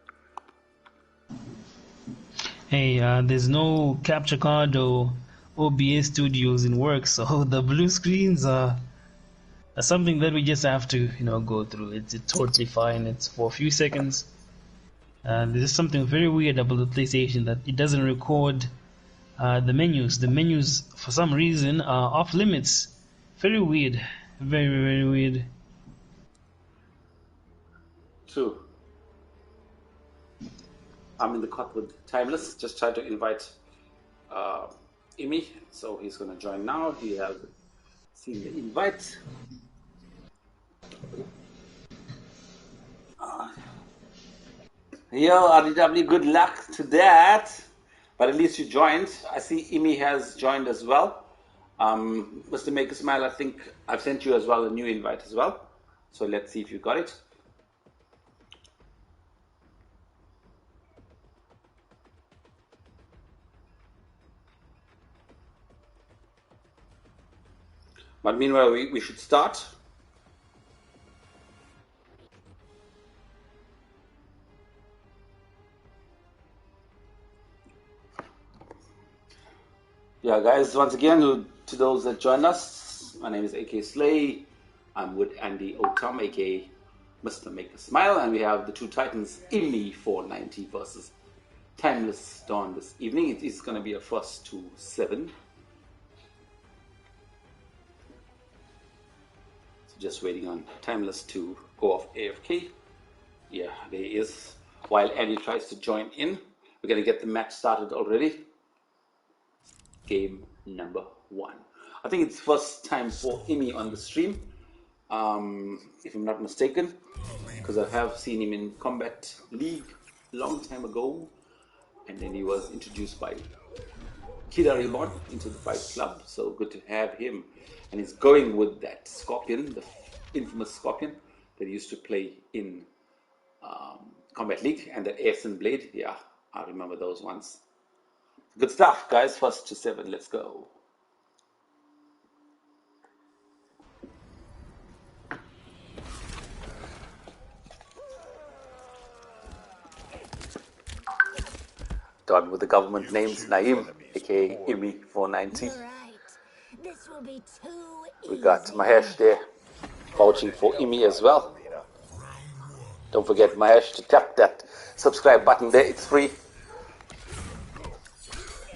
Hey, there's no capture card or OBS studios in work, so the blue screens are something that we just have to, go through. It's totally fine. It's for a few seconds. There's something very weird about the PlayStation that it doesn't record the menus. The menus, for some reason, are off limits. Very weird. Very, very weird. True. I'm in the cut with Timeless. Just try to invite Imi, so he's going to join now. He has seen the invite. Yo, RDW, good luck to that. But at least you joined. I see Imi has joined as well. Mr. Make a Smile, I think I've sent you as well a new invite as well. So let's see if you got it. But meanwhile, we should start. Yeah, guys, once again, to those that join us, my name is AK Slay. I'm with Andy Otam, aka Mr. Make a Smile, and we have the two titans, Imi 490 versus TIMELESSDAWN this evening. It is going to be a first to 7. So just waiting on Timeless to go off AFK. Yeah, there he is. While Andy tries to join in, we're going to get the match started already. Game number 1. I think it's first time for Imi on the stream, if I'm not mistaken, because I have seen him in Combat League a long time ago, and then he was introduced by Kidarimon into the Fight Club, so good to have him. And he's going with that Scorpion, the infamous Scorpion that he used to play in Combat League, and that Airson Blade. Yeah, I remember those ones. Good stuff, guys. First to 7. Let's go. Done with the government names. Naeem, aka Imi 490. We got Mahesh there, vouching for Imi as well. Don't forget, Mahesh, to tap that subscribe button there. It's free.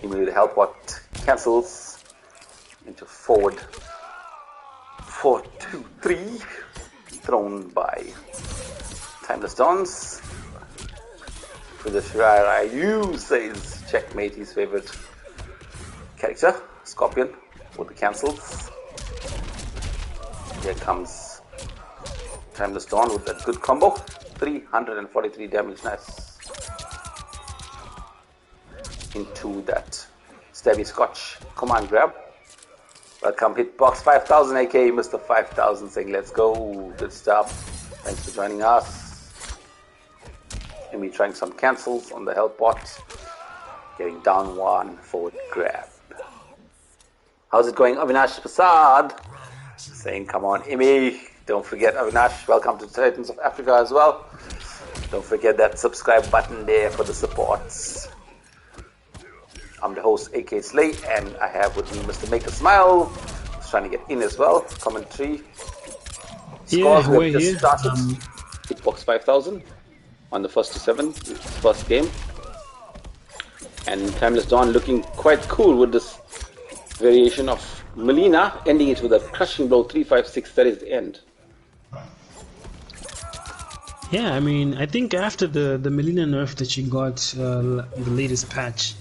Imi with help what cancels into forward 4-2-3, thrown by TIMELESSDAWN. For the Shirayu says checkmate, his favorite character, Scorpion, with the cancels. Here comes TIMELESSDAWN with that good combo. 343 damage, nice. Into that Stabby Scotch command grab. Welcome Hitbox 5000, aka Mr. 5000, saying let's go. Good stuff. Thanks for joining us. Imi trying some cancels on the help bot. Getting down one forward grab. How's it going, Avinash Prasad? Saying come on, Imi. Don't forget, Avinash, welcome to Titans of Africa as well. Don't forget that subscribe button there for the supports. I'm the host, AK Slay, and I have with me Mr. Make a Smile, who's trying to get in as well. Commentary. Scores Yeah, we have we're just here. started. Hitbox 5000 on the first to 7, first game. And TIMELESSDAWN looking quite cool with this variation of Melina, ending it with a crushing blow 356. That is the end. Yeah, I mean, I think after the Melina nerf that she got the latest patch,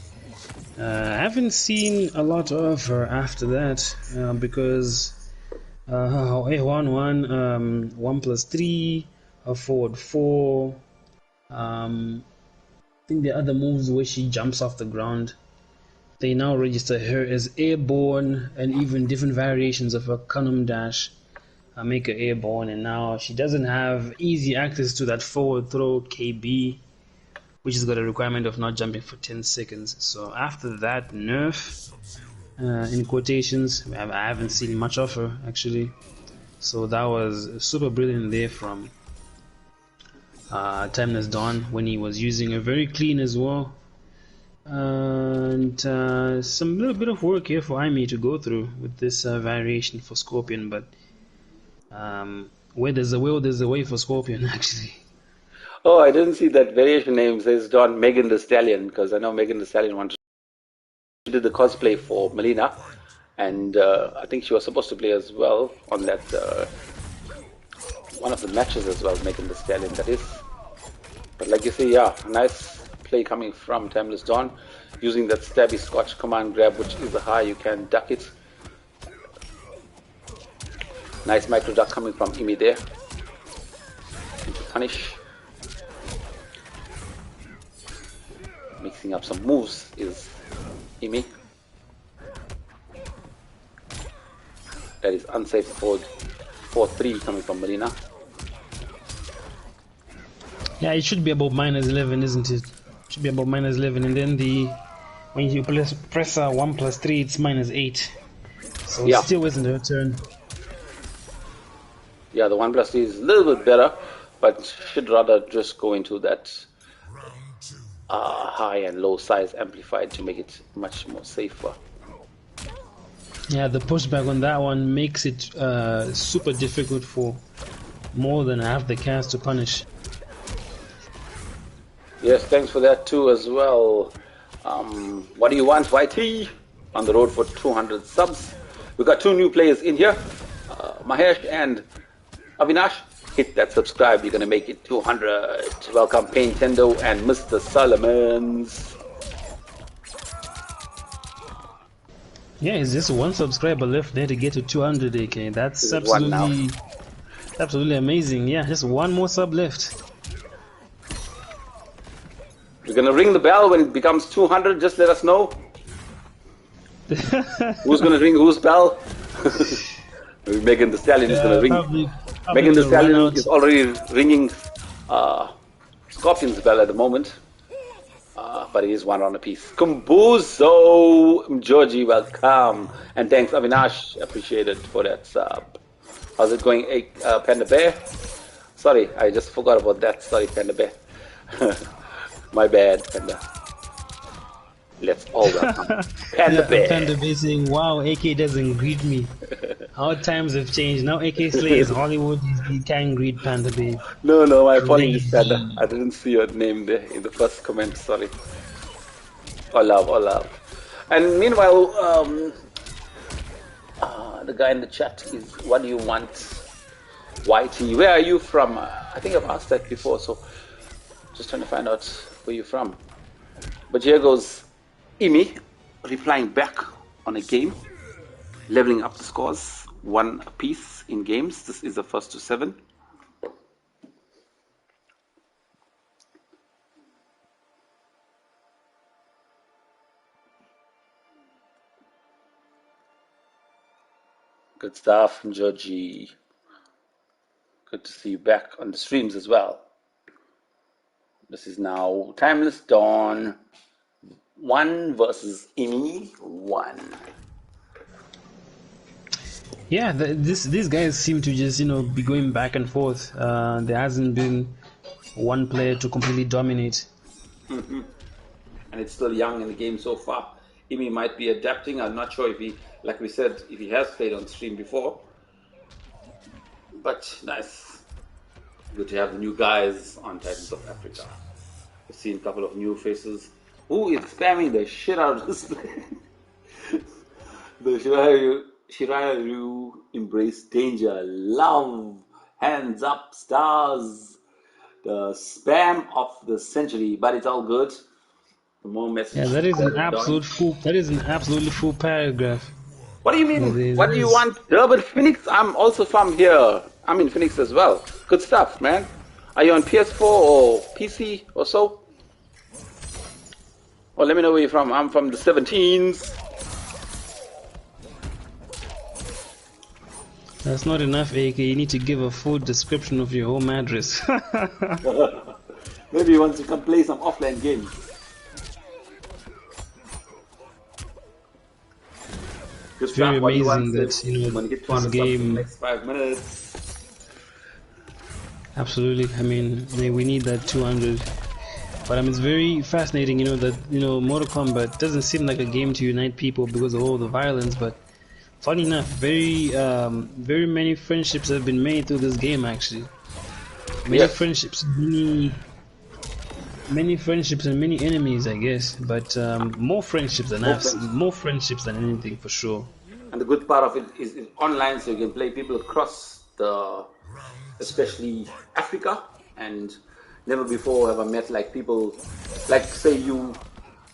I haven't seen a lot of her after that because A1-1, 1+3, a forward 4. I think the other moves where she jumps off the ground, they now register her as airborne, and even different variations of her Cunham dash make her airborne, and now she doesn't have easy access to that forward throw KB, which has got a requirement of not jumping for 10 seconds. So after that nerf, in quotations, I haven't seen much of her actually. So that was super brilliant there from TIMELESSDAWN when he was using her very clean as well. And some little bit of work here for Amy to go through with this variation for Scorpion, but where there's a will, there's a way for Scorpion actually. Oh, I didn't see that variation name says Don Megan Thee Stallion, because I know Megan Thee Stallion wanted to do the cosplay for Melina, and I think she was supposed to play as well on that one of the matches as well, Megan Thee Stallion, that is. But like you say, yeah, nice play coming from TIMELESSDAWN, using that stabby Scotch command grab, which is a high, you can duck it. Nice micro duck coming from Imi there into punish. Mixing up some moves is Imi. That is unsafe for 4-3 coming from Melina. Yeah, it should be about -11, isn't it? Should be about -11, and then when you press 1+3, it's -8. So yeah, it still isn't her turn. Yeah, the 1+3 is a little bit better, but should rather just go into that high and low size amplified to make it much more safer. Yeah, the pushback on that one makes it super difficult for more than half the cast to punish. Yes, thanks for that too as well. What do you want, YT? On the road for 200 subs. We got 2 new players in here, Mahesh and Avinash. Hit that subscribe, you're gonna make it 200. Welcome Paintendo and Mr. Solomons. Yeah, it's just 1 subscriber left there to get to 200 AK. That's absolutely amazing. Yeah, just 1 more sub left. We're gonna ring the bell when it becomes 200. Just let us know. Who's gonna ring whose bell? Megan Thee Stallion is gonna ring. Probably Megan Thee Stallion is already ringing Scorpion's bell at the moment. But it is 1 round apiece. Kumbuzo Georgie, welcome. And thanks Avinash, appreciated for that sub. How's it going, Panda Bear? Sorry, I just forgot about that. Sorry, Panda Bear. My bad, Panda. Let's all welcome Panda Bear. Panda Bear saying, wow, AK doesn't greet me. Our times have changed. Now AK Slay is Hollywood. He can't greet Panda Bear. No, my apologies, Panda. I didn't see your name there in the first comment, sorry. All love. And meanwhile, the guy in the chat is, what do you want, YT? Where are you from? I think I've asked that before, so just trying to find out where you're from. But here goes Imi replying back on a game, leveling up the scores 1 apiece in games. This is the first to 7. Good stuff, Georgie. Good to see you back on the streams as well. This is now TIMELESSDAWN 1 versus Imi 1. Yeah, these guys seem to just be going back and forth. There hasn't been one player to completely dominate. And it's still young in the game so far. Imi might be adapting. I'm not sure if he, like we said, if he has played on stream before. But nice. Good to have the new guys on Titans of Africa. We've seen a couple of new faces. Who is spamming the shit out of this play? The Shirairu embrace danger. Love. Hands up, stars. The spam of the century. But it's all good. More messages. Yeah, that is an absolute full. That is an absolutely full paragraph. What do you mean? What do you want? Urban Phoenix? I'm also from here. I'm in Phoenix as well. Good stuff, man. Are you on PS4 or PC or so? Or let me know where you're from. I'm from the 17s. That's not enough, AK. You need to give a full description of your home address. Maybe he wants to come play some offline games. It's very amazing that when you get this game. In the next 5 minutes. Absolutely. I mean, we need that 200. But it's very fascinating, that Mortal Kombat doesn't seem like a game to unite people because of all the violence. But funny enough, very many friendships have been made through this game. Actually, many friendships, many friendships and many enemies, I guess. But more friendships than anything for sure. And the good part of it is it's online, so you can play people across especially Africa, and never before have I met like people like say you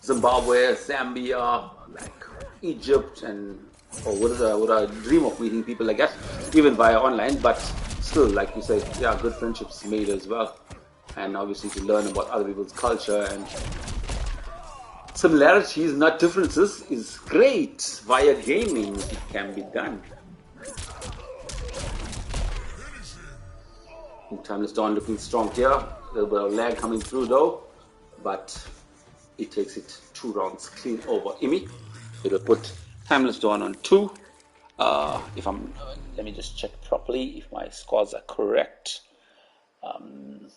Zimbabwe, Zambia, like Egypt, or would I dream of meeting people like that, even via online. But still, like you said, yeah, good friendships made as well, and obviously to learn about other people's culture and similarities, not differences, is great. Via gaming, it can be done. Timeless Dawn looking strong here. A little bit of lag coming through though, but it takes it 2 rounds clean over Imi. It'll put Timeless Dawn on 2. Let me just check properly if my scores are correct. Am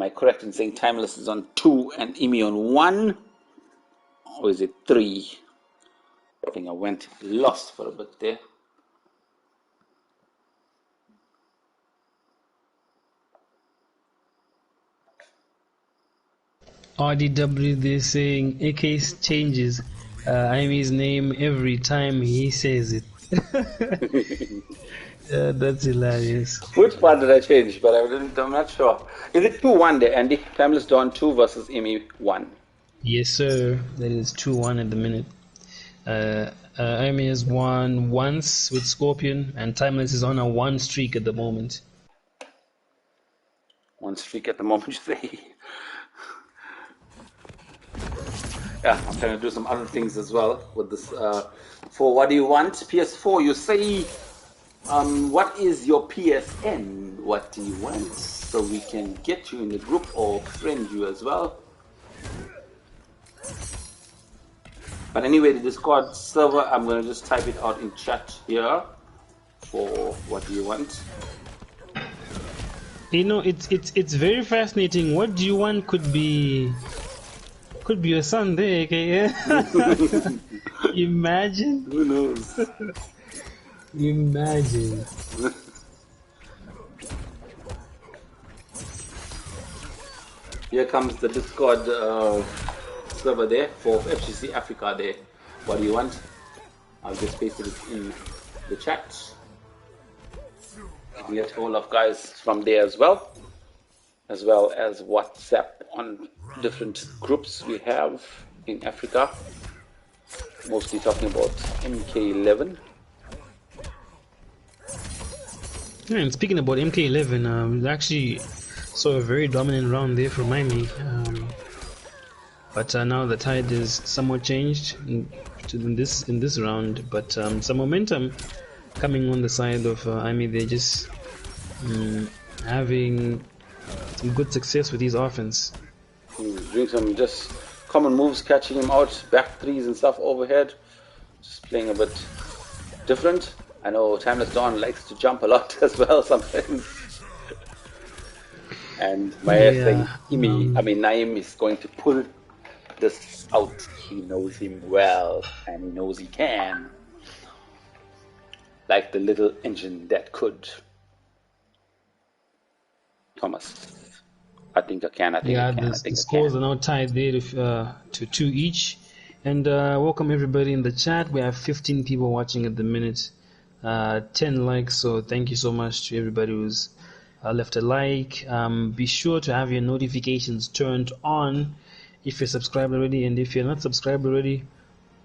I correct in saying Timeless is on 2 and Imi on 1? Or is it 3? I think I went lost for a bit there. RDW, they're saying AK changes Imi's name every time he says it. That's hilarious. Which part did I change? But I'm not sure. Is it 2-1 there, Andy? Timeless Dawn 2 versus Imi 1. Yes, sir. That is 2-1 at the minute. Imi has won once with Scorpion, and Timeless is on a 1 streak at the moment. 1 streak at the moment, you say? Yeah, I'm trying to do some other things as well with this. For what do you want? PS4, you say, what is your PSN? What do you want? So we can get you in the group or friend you as well. But anyway, the Discord server, I'm going to just type it out in chat here for what do you want. It's very fascinating. What do you want could be your son there, okay? Imagine. Who knows? Imagine. Here comes the Discord server there for FGC Africa there. What do you want? I'll just paste it in the chat. You can get hold of guys from there as well as WhatsApp on different groups we have in Africa, mostly talking about MK11. Yeah, and speaking about MK11, actually saw a very dominant round there from Imi, but now the tide is somewhat changed in this round, but some momentum coming on the side of Imi. They're just having some good success with his offense. Doing some just common moves, catching him out, back threes and stuff overhead. Just playing a bit different. I know Timeless Dawn likes to jump a lot as well sometimes. And my thing, Naim is going to pull this out. He knows him well, and he knows he can. Like the little engine that could. Thomas. I think I can. The scores are now tied there to 2 each. And welcome everybody in the chat. We have 15 people watching at the minute. 10 likes, so thank you so much to everybody who's left a like. Be sure to have your notifications turned on if you're subscribed already. And if you're not subscribed already,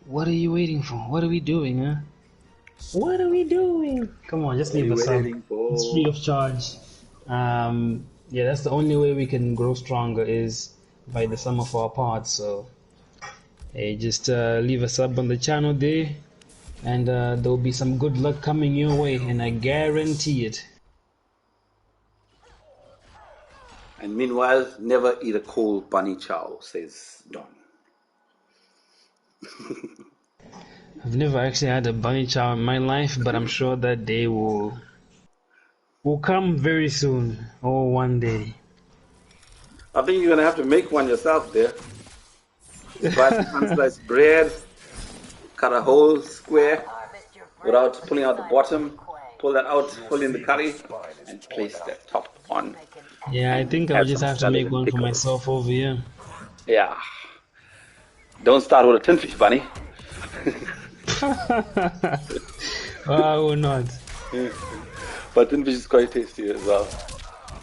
what are you waiting for? What are we doing, huh? What are we doing? Come on, just leave a sub. It's free of charge. Yeah, that's the only way we can grow stronger is by the sum of our parts. So, hey, just leave a sub on the channel there, and there'll be some good luck coming your way, and I guarantee it. And meanwhile, never eat a cold bunny chow, says Don. I've never actually had a bunny chow in my life, but I'm sure that day will come very soon, or one day. I think you're gonna have to make one yourself there. Buy some unsliced bread, cut a whole square without pulling out the bottom. Pull that out, pull in the curry, and place that top on. Yeah, I think I'll Have just some have to salad make and one for pickles. myself over here. Yeah. Don't start with a tin fish, bunny. I will not. But tin fish is quite tasty as well.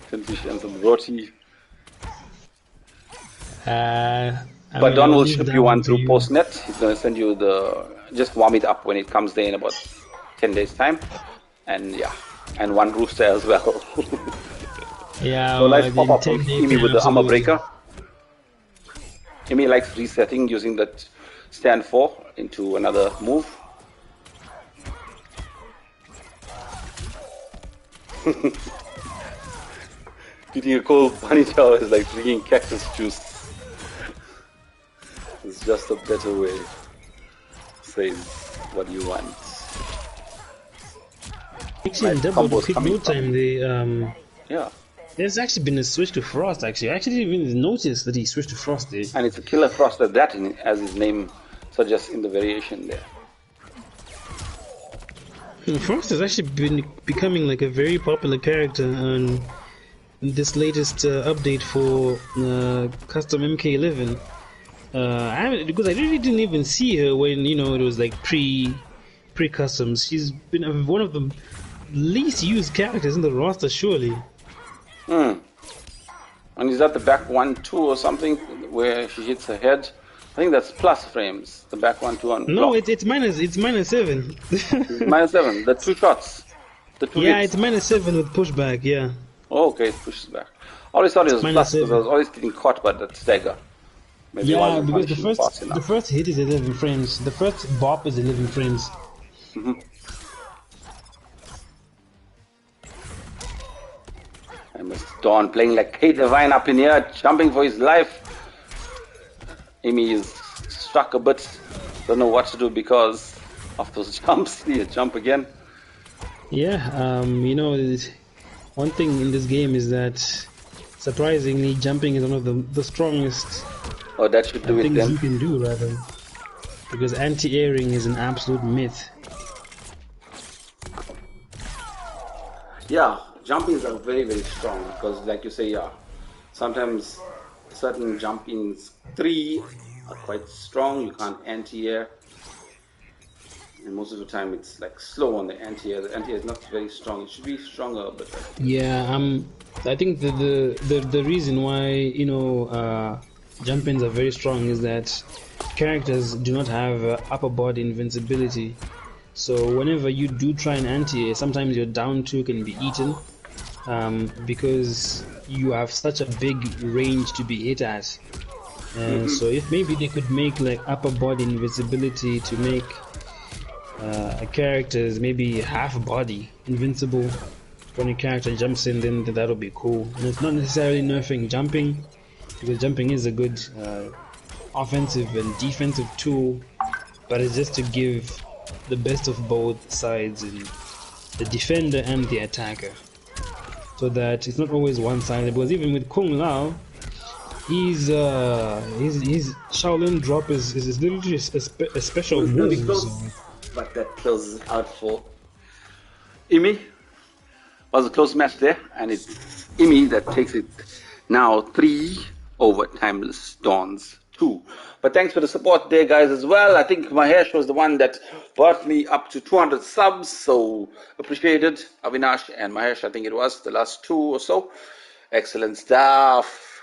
Tin fish and some roti. But Don will ship you one through Postnet. He's going to send you just warm it up when it comes there in about 10 days time. And yeah, and one rooster as well. Yeah, so nice pop up from Imi with the armor breaker. Imi likes resetting using that stand 4 into another move. Eating a cold bunny chow is like drinking cactus juice. It's just a better way. Says what you want. Actually, in double quick no time, yeah. There's actually been a switch to Frost. Actually, I actually didn't even notice that he switched to Frost there. And it's a killer Frost at that, as his name suggests in the variation there. Frost has actually been becoming like a very popular character on this latest update for custom MK11. Because I really didn't even see her when it was like pre-customs. She's been one of the least used characters in the roster, surely. And is that the back 1-2 or something where she hits her head? I think that's plus frames. The back 1-2 on. No, it's minus 7. Minus 7. The 2 shots. The 2 hits. It's minus 7 with pushback. Yeah. Oh, okay, it pushes back. I always thought it was plus because I was always getting caught by that stagger. Maybe because the first hit is 11 frames. The first bop is 11 frames. And Mr. Dawn playing like Kate Devine up in here, jumping for his life. Amy is struck a bit, don't know what to do because of those jumps. He jump again. Yeah, one thing in this game is that surprisingly, jumping is one of the strongest that should do things it then. You can do, rather. Because anti-airing is an absolute myth. Yeah, jumpings are very, very strong because, like you say, sometimes certain jumpings 3 are quite strong. You can't anti-air. And most of the time it's like slow on the anti-air. The anti-air is not very strong. It should be stronger, but I think the reason why jump-ins are very strong is that characters do not have upper body invincibility. So whenever you do try an anti-air, sometimes your down 2 can be eaten because you have such a big range to be hit at. So if maybe they could make like upper body invincibility to make characters maybe half body invincible when a character jumps in, then that'll be cool. And it's not necessarily nerfing jumping, because jumping is a good offensive and defensive tool, but it's just to give the best of both sides, in the defender and the attacker, so that it's not always one-sided. Because even with Kung Lao, his Shaolin drop is literally a special move. But that closes out for Imi. Was a close match there, and it's Imi that takes it now 3 over Timeless Dawns 2. But thanks for the support there, guys, as well. I think Mahesh was the one that brought me up to 200 subs, so appreciated. Avinash and Mahesh, I think it was the last 2 or so. Excellent stuff.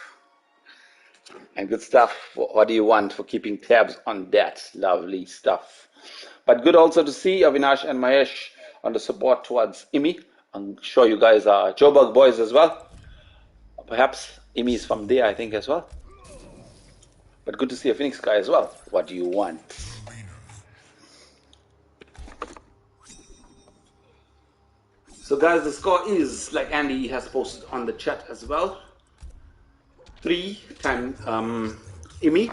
And good stuff. What do you want for keeping tabs on that? Lovely stuff. But good also to see Avinash and Mahesh on the support towards Imi. I'm sure you guys are Joburg boys as well. Perhaps Imi is from there, I think, as well. But good to see a Phoenix guy as well. What do you want? So guys, the score is, like Andy has posted on the chat as well, 3 time Emmy,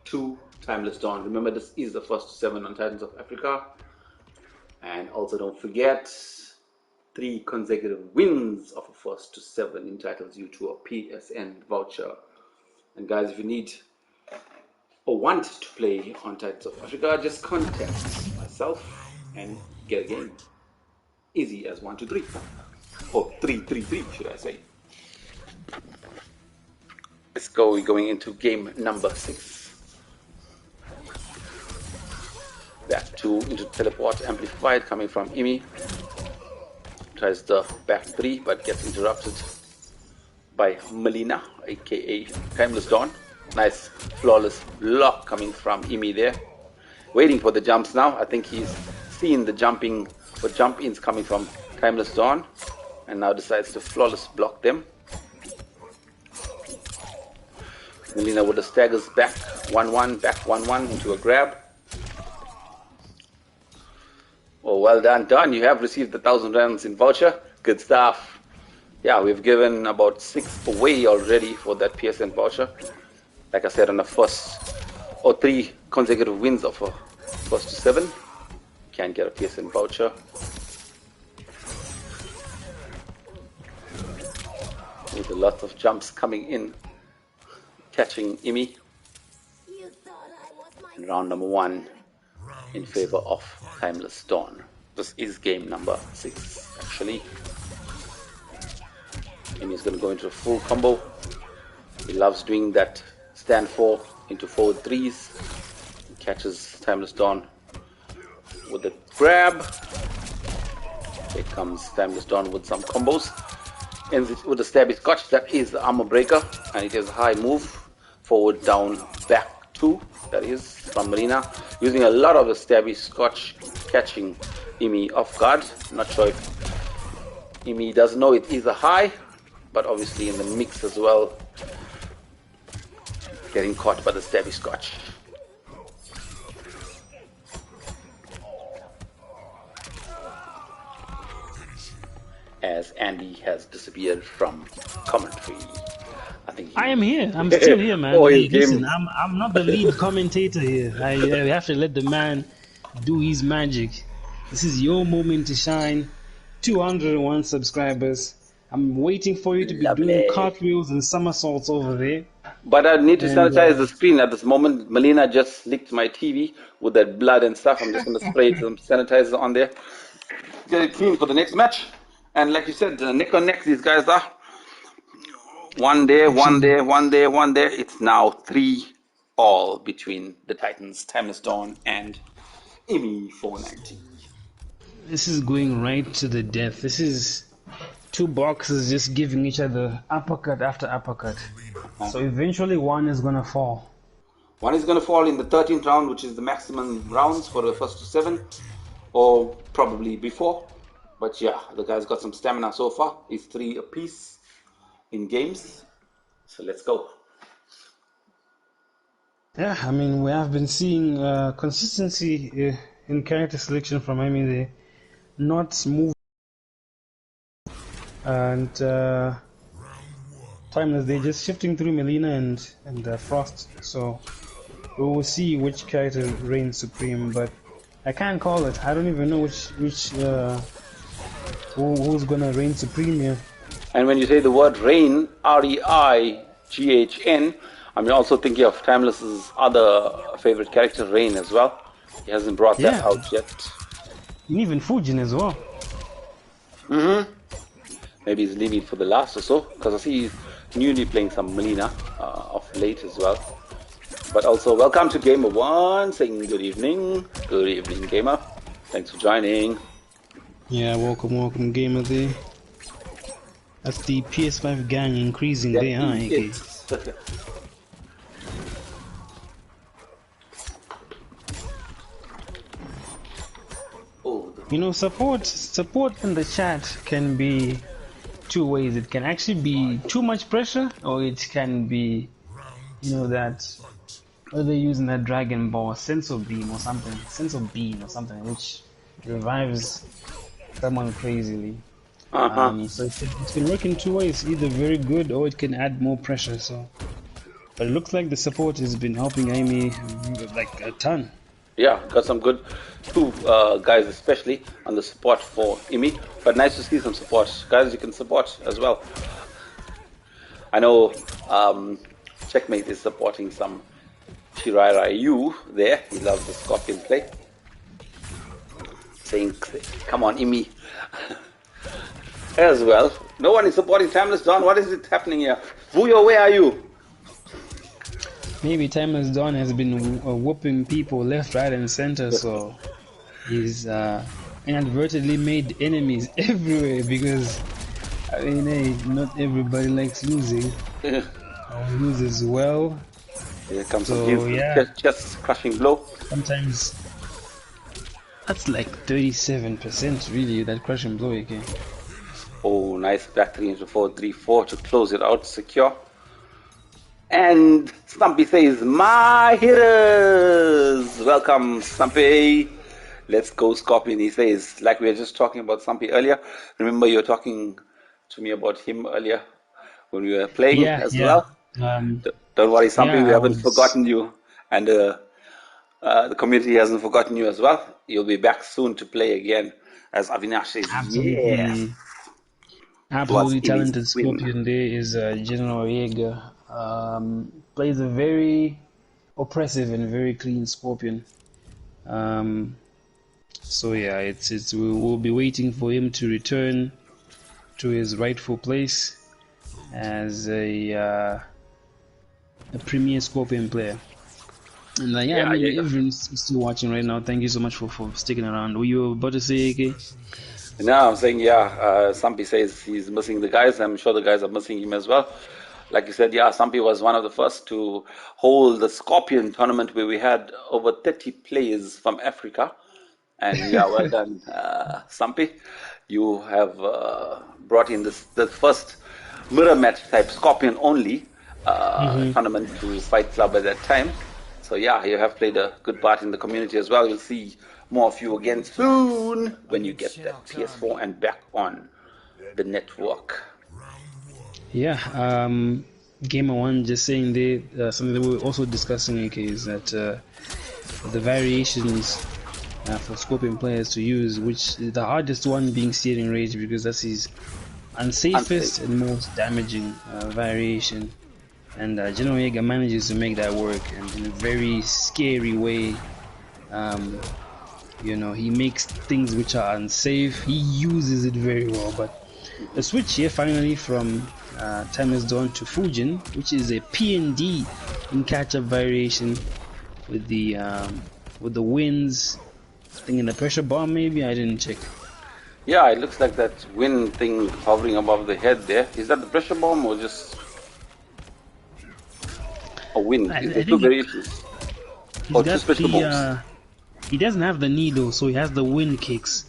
2 Timeless Dawn. Remember, this is the first to 7 on Titans of Africa. And also don't forget, 3 consecutive wins of a first to 7 entitles you to a PSN voucher. And guys, if you need or want to play on Titans of Africa, just contact myself and get a game. Easy as 1, 2, 3. Or 3, 3, 3, should I say. Let's go. We're going into game number 6. Back to into teleport amplified coming from Imi. Tries the back 3 but gets interrupted by Melina, aka Timeless Dawn. Nice flawless block coming from Imi there. Waiting for the jumps now. I think he's seen the jumping or jump ins coming from Timeless Dawn and now decides to flawless block them. Melina with the staggers back 1-1, back 1-1 into a grab. Oh, well done, Don. You have received the 1,000 rands in voucher. Good stuff. Yeah, we've given about 6 away already for that PSN voucher. Like I said, on the first or 3 consecutive wins of a first to 7, can get a PSN voucher. With lots of jumps coming in, catching Imi. And round number 1 in favor of Timeless Dawn. This is game number 6 actually. Imi's going to go into a full combo. He loves doing that stand 4 into forward 3s. He catches Timeless Dawn with a grab. Here comes Timeless Dawn with some combos. Ends it with a stabby scotch. That is the armor breaker, and it is a high move. Forward, down, back 2. That is from Melina. Using a lot of the stabby scotch, catching Imi off guard. Not sure if Imi does know it is a high, but obviously in the mix as well, getting caught by the stabby scotch. As Andy has disappeared from commentary. I am here. I'm still here, man. Oh, hey, listen, I'm not the lead commentator here. I have to let the man do his magic. This is your moment to shine. 201 subscribers. I'm waiting for you to be doing cartwheels and somersaults over there. But I need to sanitize the screen at this moment. Melina just licked my TV with that blood and stuff. I'm just going to spray some sanitizer on there. Get it clean for the next match. And like you said, neck on neck, these guys are. One there, one there, one there, one there. It's now 3-all between the Titans, Timeless Dawn, and Imi 490. This is going right to the death. This is 2 boxes just giving each other uppercut after uppercut. So eventually one is going to fall. One is going to fall in the 13th round, which is the maximum rounds for the first to 7, or probably before. But yeah, the guy's got some stamina so far. He's 3 apiece in games. So let's go. Yeah, I mean, we have been seeing consistency in character selection from Amy there. Not move and Timeless, they're just shifting through Melina and Frost. So we will see which character reigns supreme, but I can't call it. I don't even know who's gonna reign supreme here. And when you say the word reign, R-E-I-G-H-N, I'm also thinking of Timeless's other favorite character, Rain, as well. He hasn't brought that out yet. And even Fujin as well. Maybe he's leaving it for the last or so, because I see he's newly playing some Melina of late as well. But also, welcome to Gamer 1, saying good evening. Good evening, Gamer. Thanks for joining. Yeah, welcome, Gamer there. That's the PS5 gang increasing there, huh, AK? You know, support in the chat can be 2 ways. It can actually be too much pressure, or it can be, you know, that they're using that Dragon Ball Sensor Beam or something, which revives someone crazily. So it can work in two ways, either very good or it can add more pressure. So, but it looks like the support has been helping Amy like a ton. Yeah, got some good two guys, especially on the support for Imi. But nice to see some support, guys. You can support as well. I know Checkmate is supporting some Shirarayu there. He loves the Scorpion play. Saying, come on, Imi. As well. No one is supporting Timeless Dawn. What is it happening here? Vuyo, where are you? Maybe Timeless Dawn has been whooping people left, right, and center, so he's inadvertently made enemies everywhere because, I mean, hey, not everybody likes losing. Loses well. Here comes So, yeah. Just crushing blow. Sometimes that's like 37% really, that crushing blow again. Oh, nice back 3 into 4, 3-4 to close it out, secure. And Stumpy says, my hitters! Welcome, Stumpy. Let's go, Scorpion. He says, like we were just talking about Stumpy earlier. Remember you were talking to me about him earlier when we were playing as well? Don't worry, Stumpy, we haven't forgotten you. And the community hasn't forgotten you as well. You'll be back soon to play again. As Avinash says, absolutely. Yeah. Absolutely talented Scorpion there is General Yeager. Plays a very oppressive and very clean Scorpion. So yeah, we'll be waiting for him to return to his rightful place as a premier Scorpion player. And I mean, everyone's still watching right now. Thank you so much for sticking around. Were you about to say, AK? No, I'm saying, Stumpy says he's missing the guys. I'm sure the guys are missing him as well. Like you said, Stumpy was one of the first to hold the Scorpion tournament where we had over 30 players from Africa. And well done, Stumpy. You have brought in the first mirror match type Scorpion only tournament to Fight Club at that time. So you have played a good part in the community as well. You'll see more of you again soon when you get that PS4 and back on the network. Yeah, Gamer One just saying there, something that we were also discussing, AK, is that the variations for Scorpion players to use, which is the hardest one being Searing Rage because that's his unsafest and most damaging variation. And General Yeager manages to make that work, and in a very scary way. He makes things which are unsafe. He uses it very well. But the switch here finally from Timeless Dawn to Fujin, which is a PND in catch-up variation with the winds. I think in the pressure bomb maybe, I didn't check. Yeah, it looks like that wind thing hovering above the head there. Is that the pressure bomb or just a wind? Is there two variations? Or two special bombs? He doesn't have the needle, so he has the wind kicks.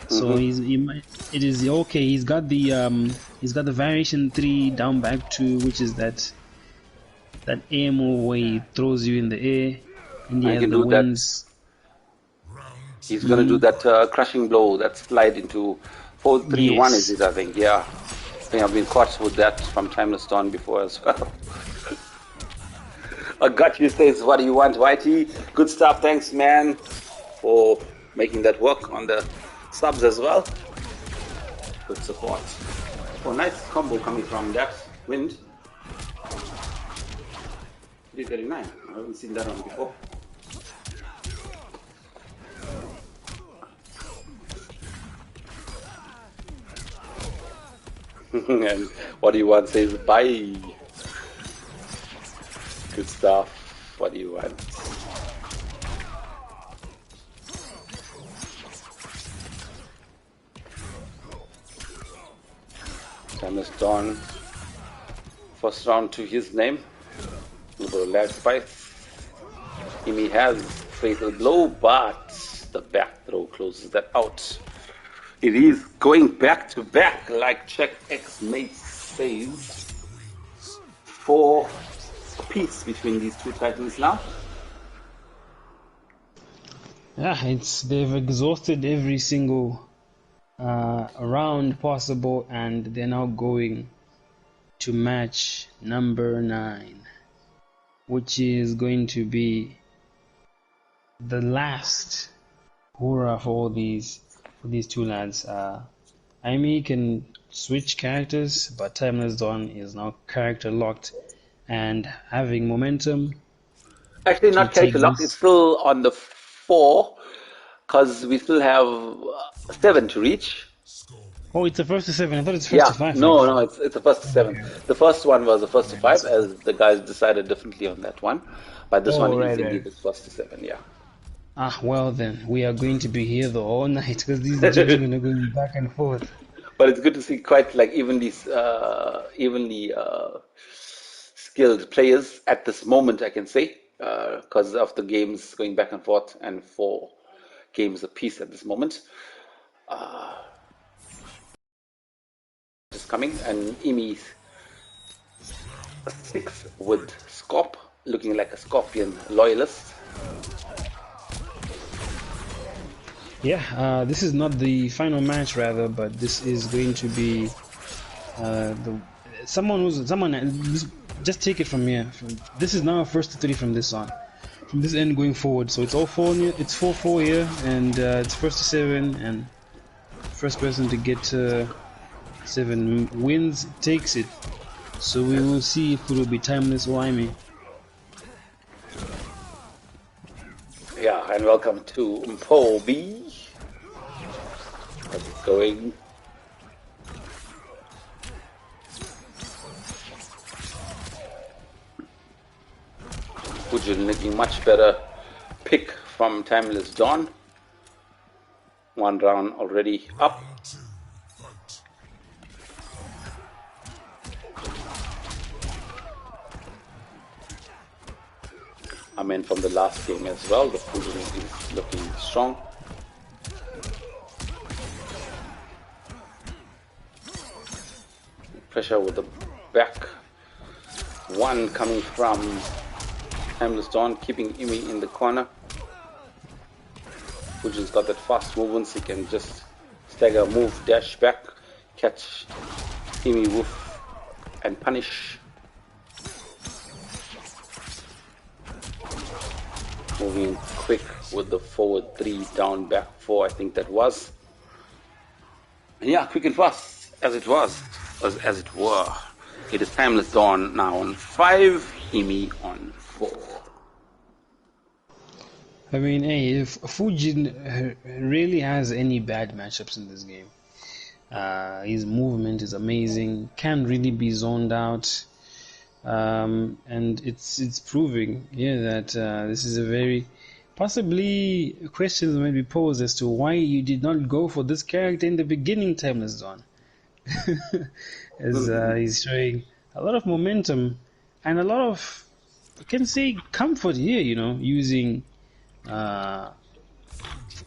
So it is okay. He's got the variation 3 down back 2, which is that AMO where he throws you in the air, and he has the winds. He's gonna do that crushing blow, that slide into 4-3-1 is it? I think. Yeah, I think I've been caught with that from Timeless Dawn before as well. I got you, says, what do you want, Whitey? Good stuff, thanks, man, for making that work on the subs as well. Good support. Oh, nice combo coming from that wind. 339. I haven't seen that one before. And what do you want, says, bye. Good stuff. What do you want? Timeless Dawn. First round to his name. A little bit of lag spice. Imi has fatal blow, but the back throw closes that out. It is going back to back, like Check X Mate says. 4 apiece between these two titans now. Yeah, they've exhausted every single round possible, and they're now going to match number 9, which is going to be the last hurrah for these two lads. Amy can switch characters, but Timeless Dawn is now character locked and having momentum. Actually, not character locked. It's still on the 4, because we still have 7 to reach. Oh, it's the first to 7. I thought it's first to 5. No, it's the first to 7. Okay. The first one was the first to 5, as the guys decided differently on that one. But this one is indeed the first to 7, yeah. Well then, we are going to be here the whole night, because these gentlemen are going back and forth. But it's good to see quite like evenly skilled players at this moment, I can say, because of the games going back and forth, and 4 games apiece at this moment. Just coming, and Emi 6 with Scorp, looking like a Scorpion loyalist. Yeah, this is not the final match, rather, but this is going to be just take it from here. This is now first to 3 from this on, from this end going forward. So it's all 4. It's 4-4 here, and it's first to 7, and first person to get 7 wins takes it. So we will see if it will be Timeless or Amy. Yeah, and welcome to Mpo B. How's it going? Fujin looking much better pick from Timeless Dawn. 1 round already up. I mean, from the last game as well, the Fujin is looking strong. Pressure with the back. 1 coming from Timeless Dawn, keeping Emi in the corner. Fujin's got that fast movement, so he can just stagger, move, dash back, catch Emi, woof, and punish. Moving quick with the forward 3, down, back 4, I think that was. And yeah, quick and fast, as it was, as it were. It is Timeless Dawn now on 5, Emi on 4. I mean, hey, if Fujin really has any bad matchups in this game, his movement is amazing, can't really be zoned out. And it's proving that this is a very possibly questions might be posed as to why you did not go for this character in the beginning, Timeless Dawn. As he's showing a lot of momentum and a lot of, I can say, comfort here, using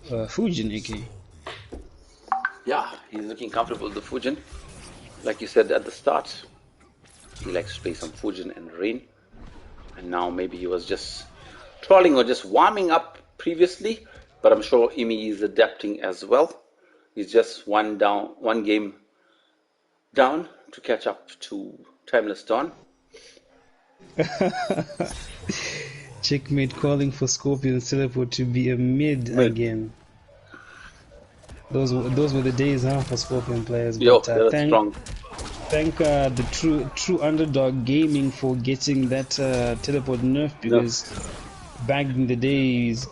Fujin AK. Yeah, he's looking comfortable with the Fujin. Like you said at the start, he likes to play some Fujin and Rain, and now maybe he was just trolling or just warming up previously, but I'm sure Emi is adapting as well. He's just one game down to catch up to Timeless Dawn. Checkmate calling for Scorpion's teleport to be a mid again. Those were the days, for Scorpion players. Yo, that's strong. Thank the true underdog gaming for getting that teleport nerf, because back in the days,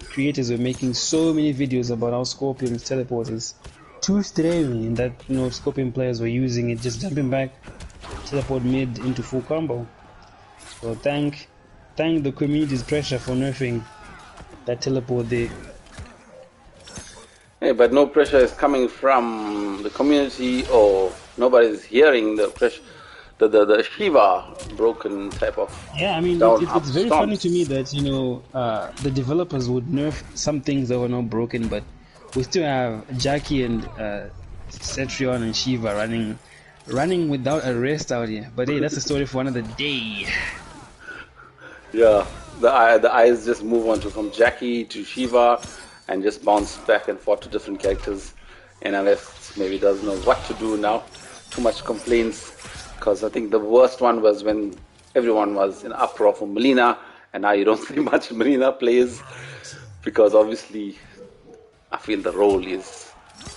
creators were making so many videos about how Scorpion's teleport is too strong, and that Scorpion players were using it, just jumping back, teleport mid into full combo. So thank the community's pressure for nerfing that teleport there. Hey, but no pressure is coming from the community, or nobody's hearing the pressure, the Shiva broken type of. Yeah, I mean, it's very funny to me that the developers would nerf some things that were not broken, but we still have Jackie and Cetrion and Shiva running without a rest out here. But hey, that's a story for another day. Yeah, the eyes just move on from Jackie to Shiva, and just bounce back and forth to different characters analyst maybe doesn't know what to do now. Too much complaints, because I think the worst one was when everyone was in uproar for Melina, and now you don't see much Melina plays, because obviously I feel the role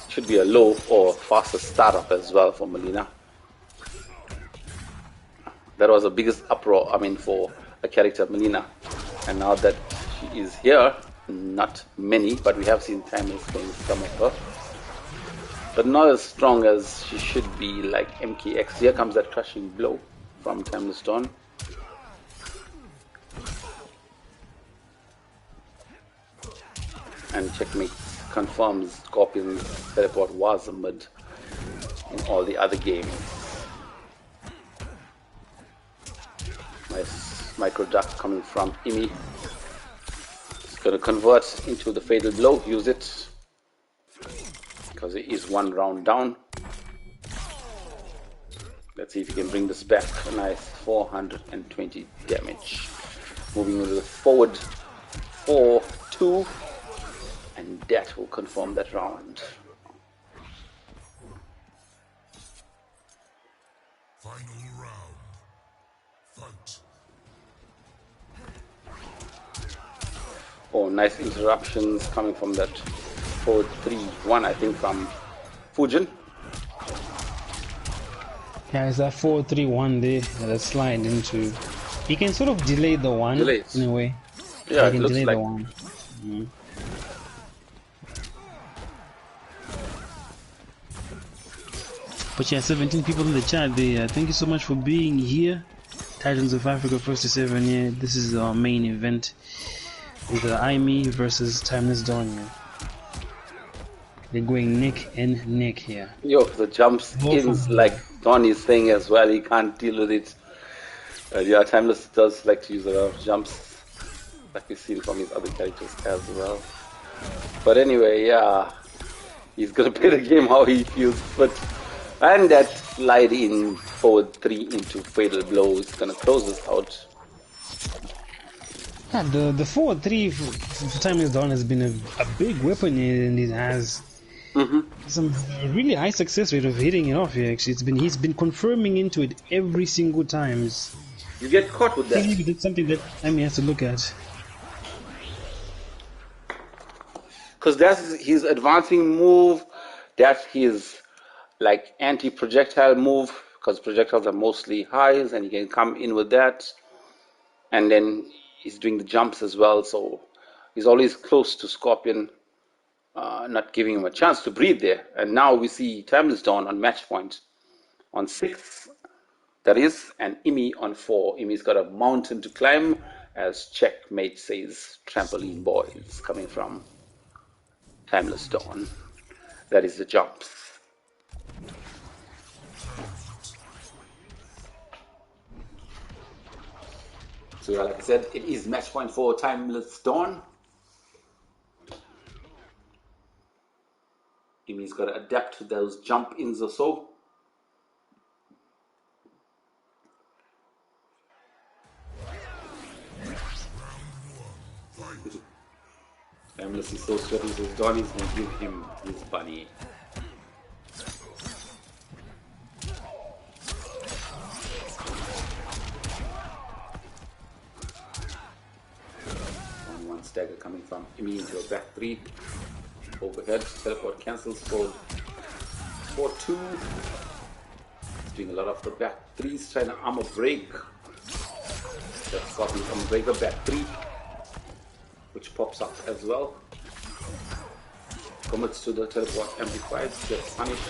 should be a low or faster startup as well for Melina. That was the biggest uproar, I mean, for a character Melina, and now that she is here, not many, but we have seen Timeless playing some of her, but not as strong as she should be, like MKX. Here comes that crushing blow from TIMELESSDAWN. And checkmate confirms Scorpion's teleport was a mid in all the other games. Nice micro duck coming from Imi. It's going to convert into the fatal blow, use it, because it is one round down. Let's see if he can bring this back. A nice 420 damage. Moving into the forward 4-2, and that will confirm that round. Final round. Fight. Oh, nice interruptions coming from that 4-3-1, I think, from Fujin. Yeah, it's that 4-3-1 there that slide into. He can sort of delay the one in a way. Yeah, he it can looks delay like the one. But yeah, 17 people in the chat there. Thank you so much for being here. Titans of Africa Ft7. Yeah, this is our main event with IME versus TIMELESSDAWN. Yeah. They're going neck and neck here. Yo, the jumps ins, like Don is saying as well, he can't deal with it. Yeah, Timeless does like to use a lot of jumps, like we've seen from his other characters as well. But anyway, yeah, he's gonna play the game how he feels. But and that slide in forward 3 into fatal blow is gonna close this out. Yeah, the 4-3 for TIMELESSDAWN has been a big weapon, and it has some really high success rate of hitting it off here. Actually, he's been confirming into it every single time. You get caught with that. Maybe that's something that Amy has to look at. Because that's his advancing move, that's his like anti-projectile move, because projectiles are mostly highs and he can come in with that. And then he's doing the jumps as well, so he's always close to Scorpion, not giving him a chance to breathe there. And now we see TIMELESSDAWN on match point on 6, that is, and Imi on 4. Imi's got a mountain to climb, as checkmate says, trampoline boys coming from TIMELESSDAWN. That is the jumps. So yeah, like I said, it is match point for TIMELESSDAWN. Imi's got to adapt to those jump ins or so. Timeless is so sweaty, so Donnie's going to give him his bunny. One stagger coming from Imi into a back 3. Overhead, teleport cancels for 4-2. He's doing a lot of the back 3s, trying to armor break. That's Scorpion armor breaker, back 3. Which pops up as well. Commits to the teleport amplified, gets punished.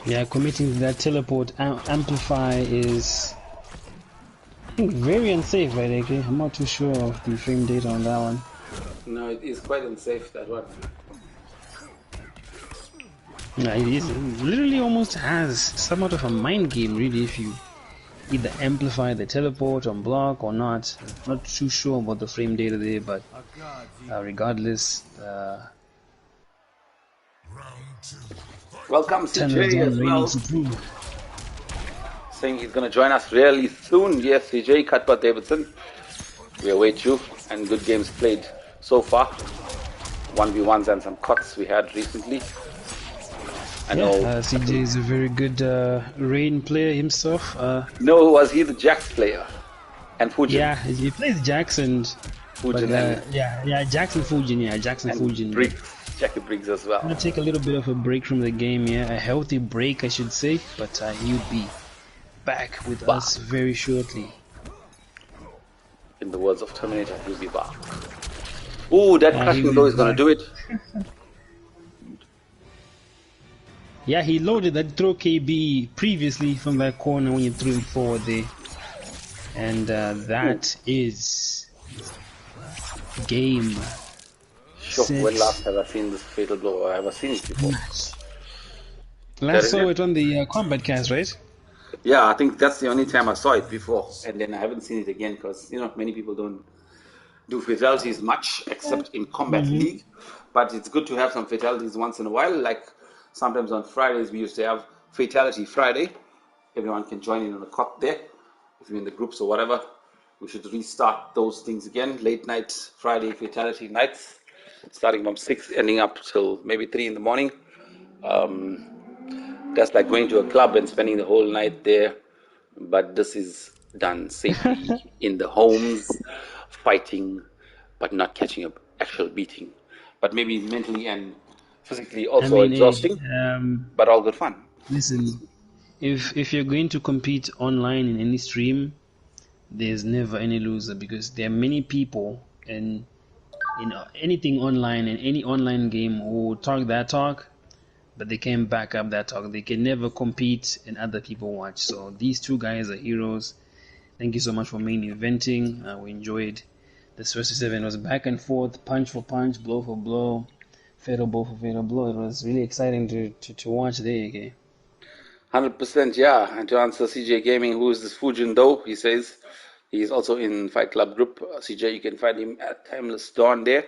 Yeah, committing to that teleport amplify is, I think, very unsafe, right, AK? I'm not too sure of the frame data on that one. No, it is quite unsafe, that one. Yeah, it is. It literally almost has somewhat of a mind game, really, if you either amplify the teleport on block or not. Not too sure about the frame data there, but regardless, Welcome CJ as well, saying he's going to join us really soon. Yes, CJ, Cuthbert Davidson, we await you, and good games played so far. 1v1s and some cuts we had recently. I Yeah, know. CJ is a very good rain player himself. No, was he the Jax player? And Fujin. Yeah, he plays Jackson, but Fujin and Jackson Fujin, Jackson Fujin. But Briggs, Jackie Briggs as well. gonna take a little bit of a break from the game, a healthy break, I should say. But he'll be back with us very shortly. In the words of Terminator, he'll be back. Ooh, that crushing blow is gonna do it. Yeah, he loaded that throw KB previously from that corner when you threw him forward there. And that is game. Sure, when last have I seen this fatal blow? Have I seen it before? Last saw it on the combat cast, right? Yeah, I think that's the only time I saw it before, and then I haven't seen it again because many people don't do fatalities much except in Combat League. But it's good to have some fatalities once in a while. Like sometimes on Fridays we used to have Fatality Friday. Everyone can join in on a cut there. If you're in the groups or whatever, we should restart those things again. Late night Friday fatality nights, starting from 6, ending up till maybe 3 in the morning. That's like going to a club and spending the whole night there. But this is done safely in the homes, fighting, but not catching an actual beating. But maybe mentally and physically also exhausting, but all good fun. Listen, if you're going to compete online in any stream, there's never any loser because there are many people in anything online, in any online game, who talk that talk, but they can't back up that talk. They can never compete and other people watch. So these two guys are heroes. Thank you so much for main eventing. We enjoyed this first 7. It was back and forth, punch for punch, blow for blow, fatal blow for fatal blow. It was really exciting to watch there. Okay? 100%, yeah. And to answer CJ Gaming, who is this Fujin though? He says he's also in Fight Club group. CJ, you can find him at TIMELESSDAWN there.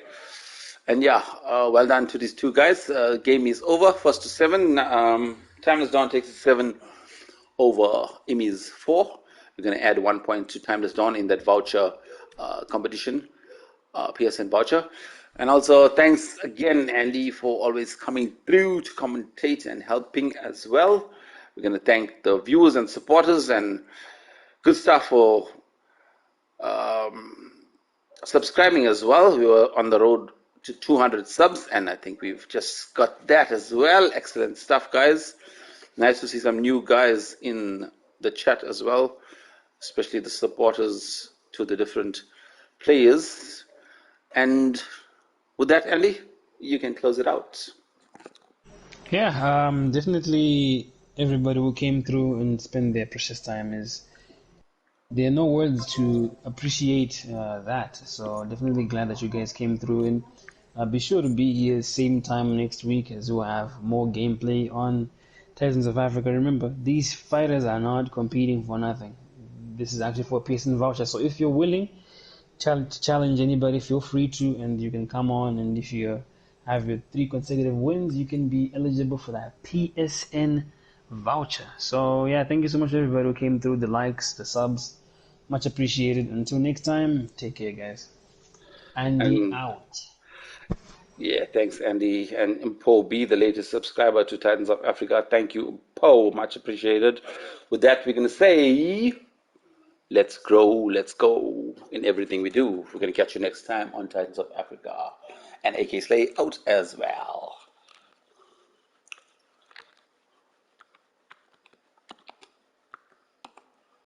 And yeah, well done to these two guys. Game is over, 1st to 7. TIMELESSDAWN takes 7 over Imi's 4. We're going to add 1 point to TIMELESSDAWN in that voucher competition, PSN voucher. And also thanks again, Andy, for always coming through to commentate and helping as well. We're going to thank the viewers and supporters and good stuff for subscribing as well. We were on the road to 200 subs, and I think we've just got that as well. Excellent stuff, guys. Nice to see some new guys in the chat as well, especially the supporters to the different players. And with that, Andy, you can close it out. Yeah, definitely everybody who came through and spent their precious time there are no words to appreciate that. So definitely glad that you guys came through, and be sure to be here same time next week as we'll have more gameplay on Titans of Africa. Remember, these fighters are not competing for nothing. This is actually for a PSN voucher. So if you're willing to challenge anybody, feel free to, and you can come on, and if you have your 3 consecutive wins, you can be eligible for that PSN voucher. So yeah, thank you so much everybody who came through, the likes, the subs. Much appreciated. Until next time, take care, guys. Andy out. Yeah, thanks, Andy. And Po B, the latest subscriber to Titans of Africa. Thank you, Po. Much appreciated. With that, we're going to say, let's grow, let's go in everything we do. We're going to catch you next time on Titans of Africa. And AK Slay out as well.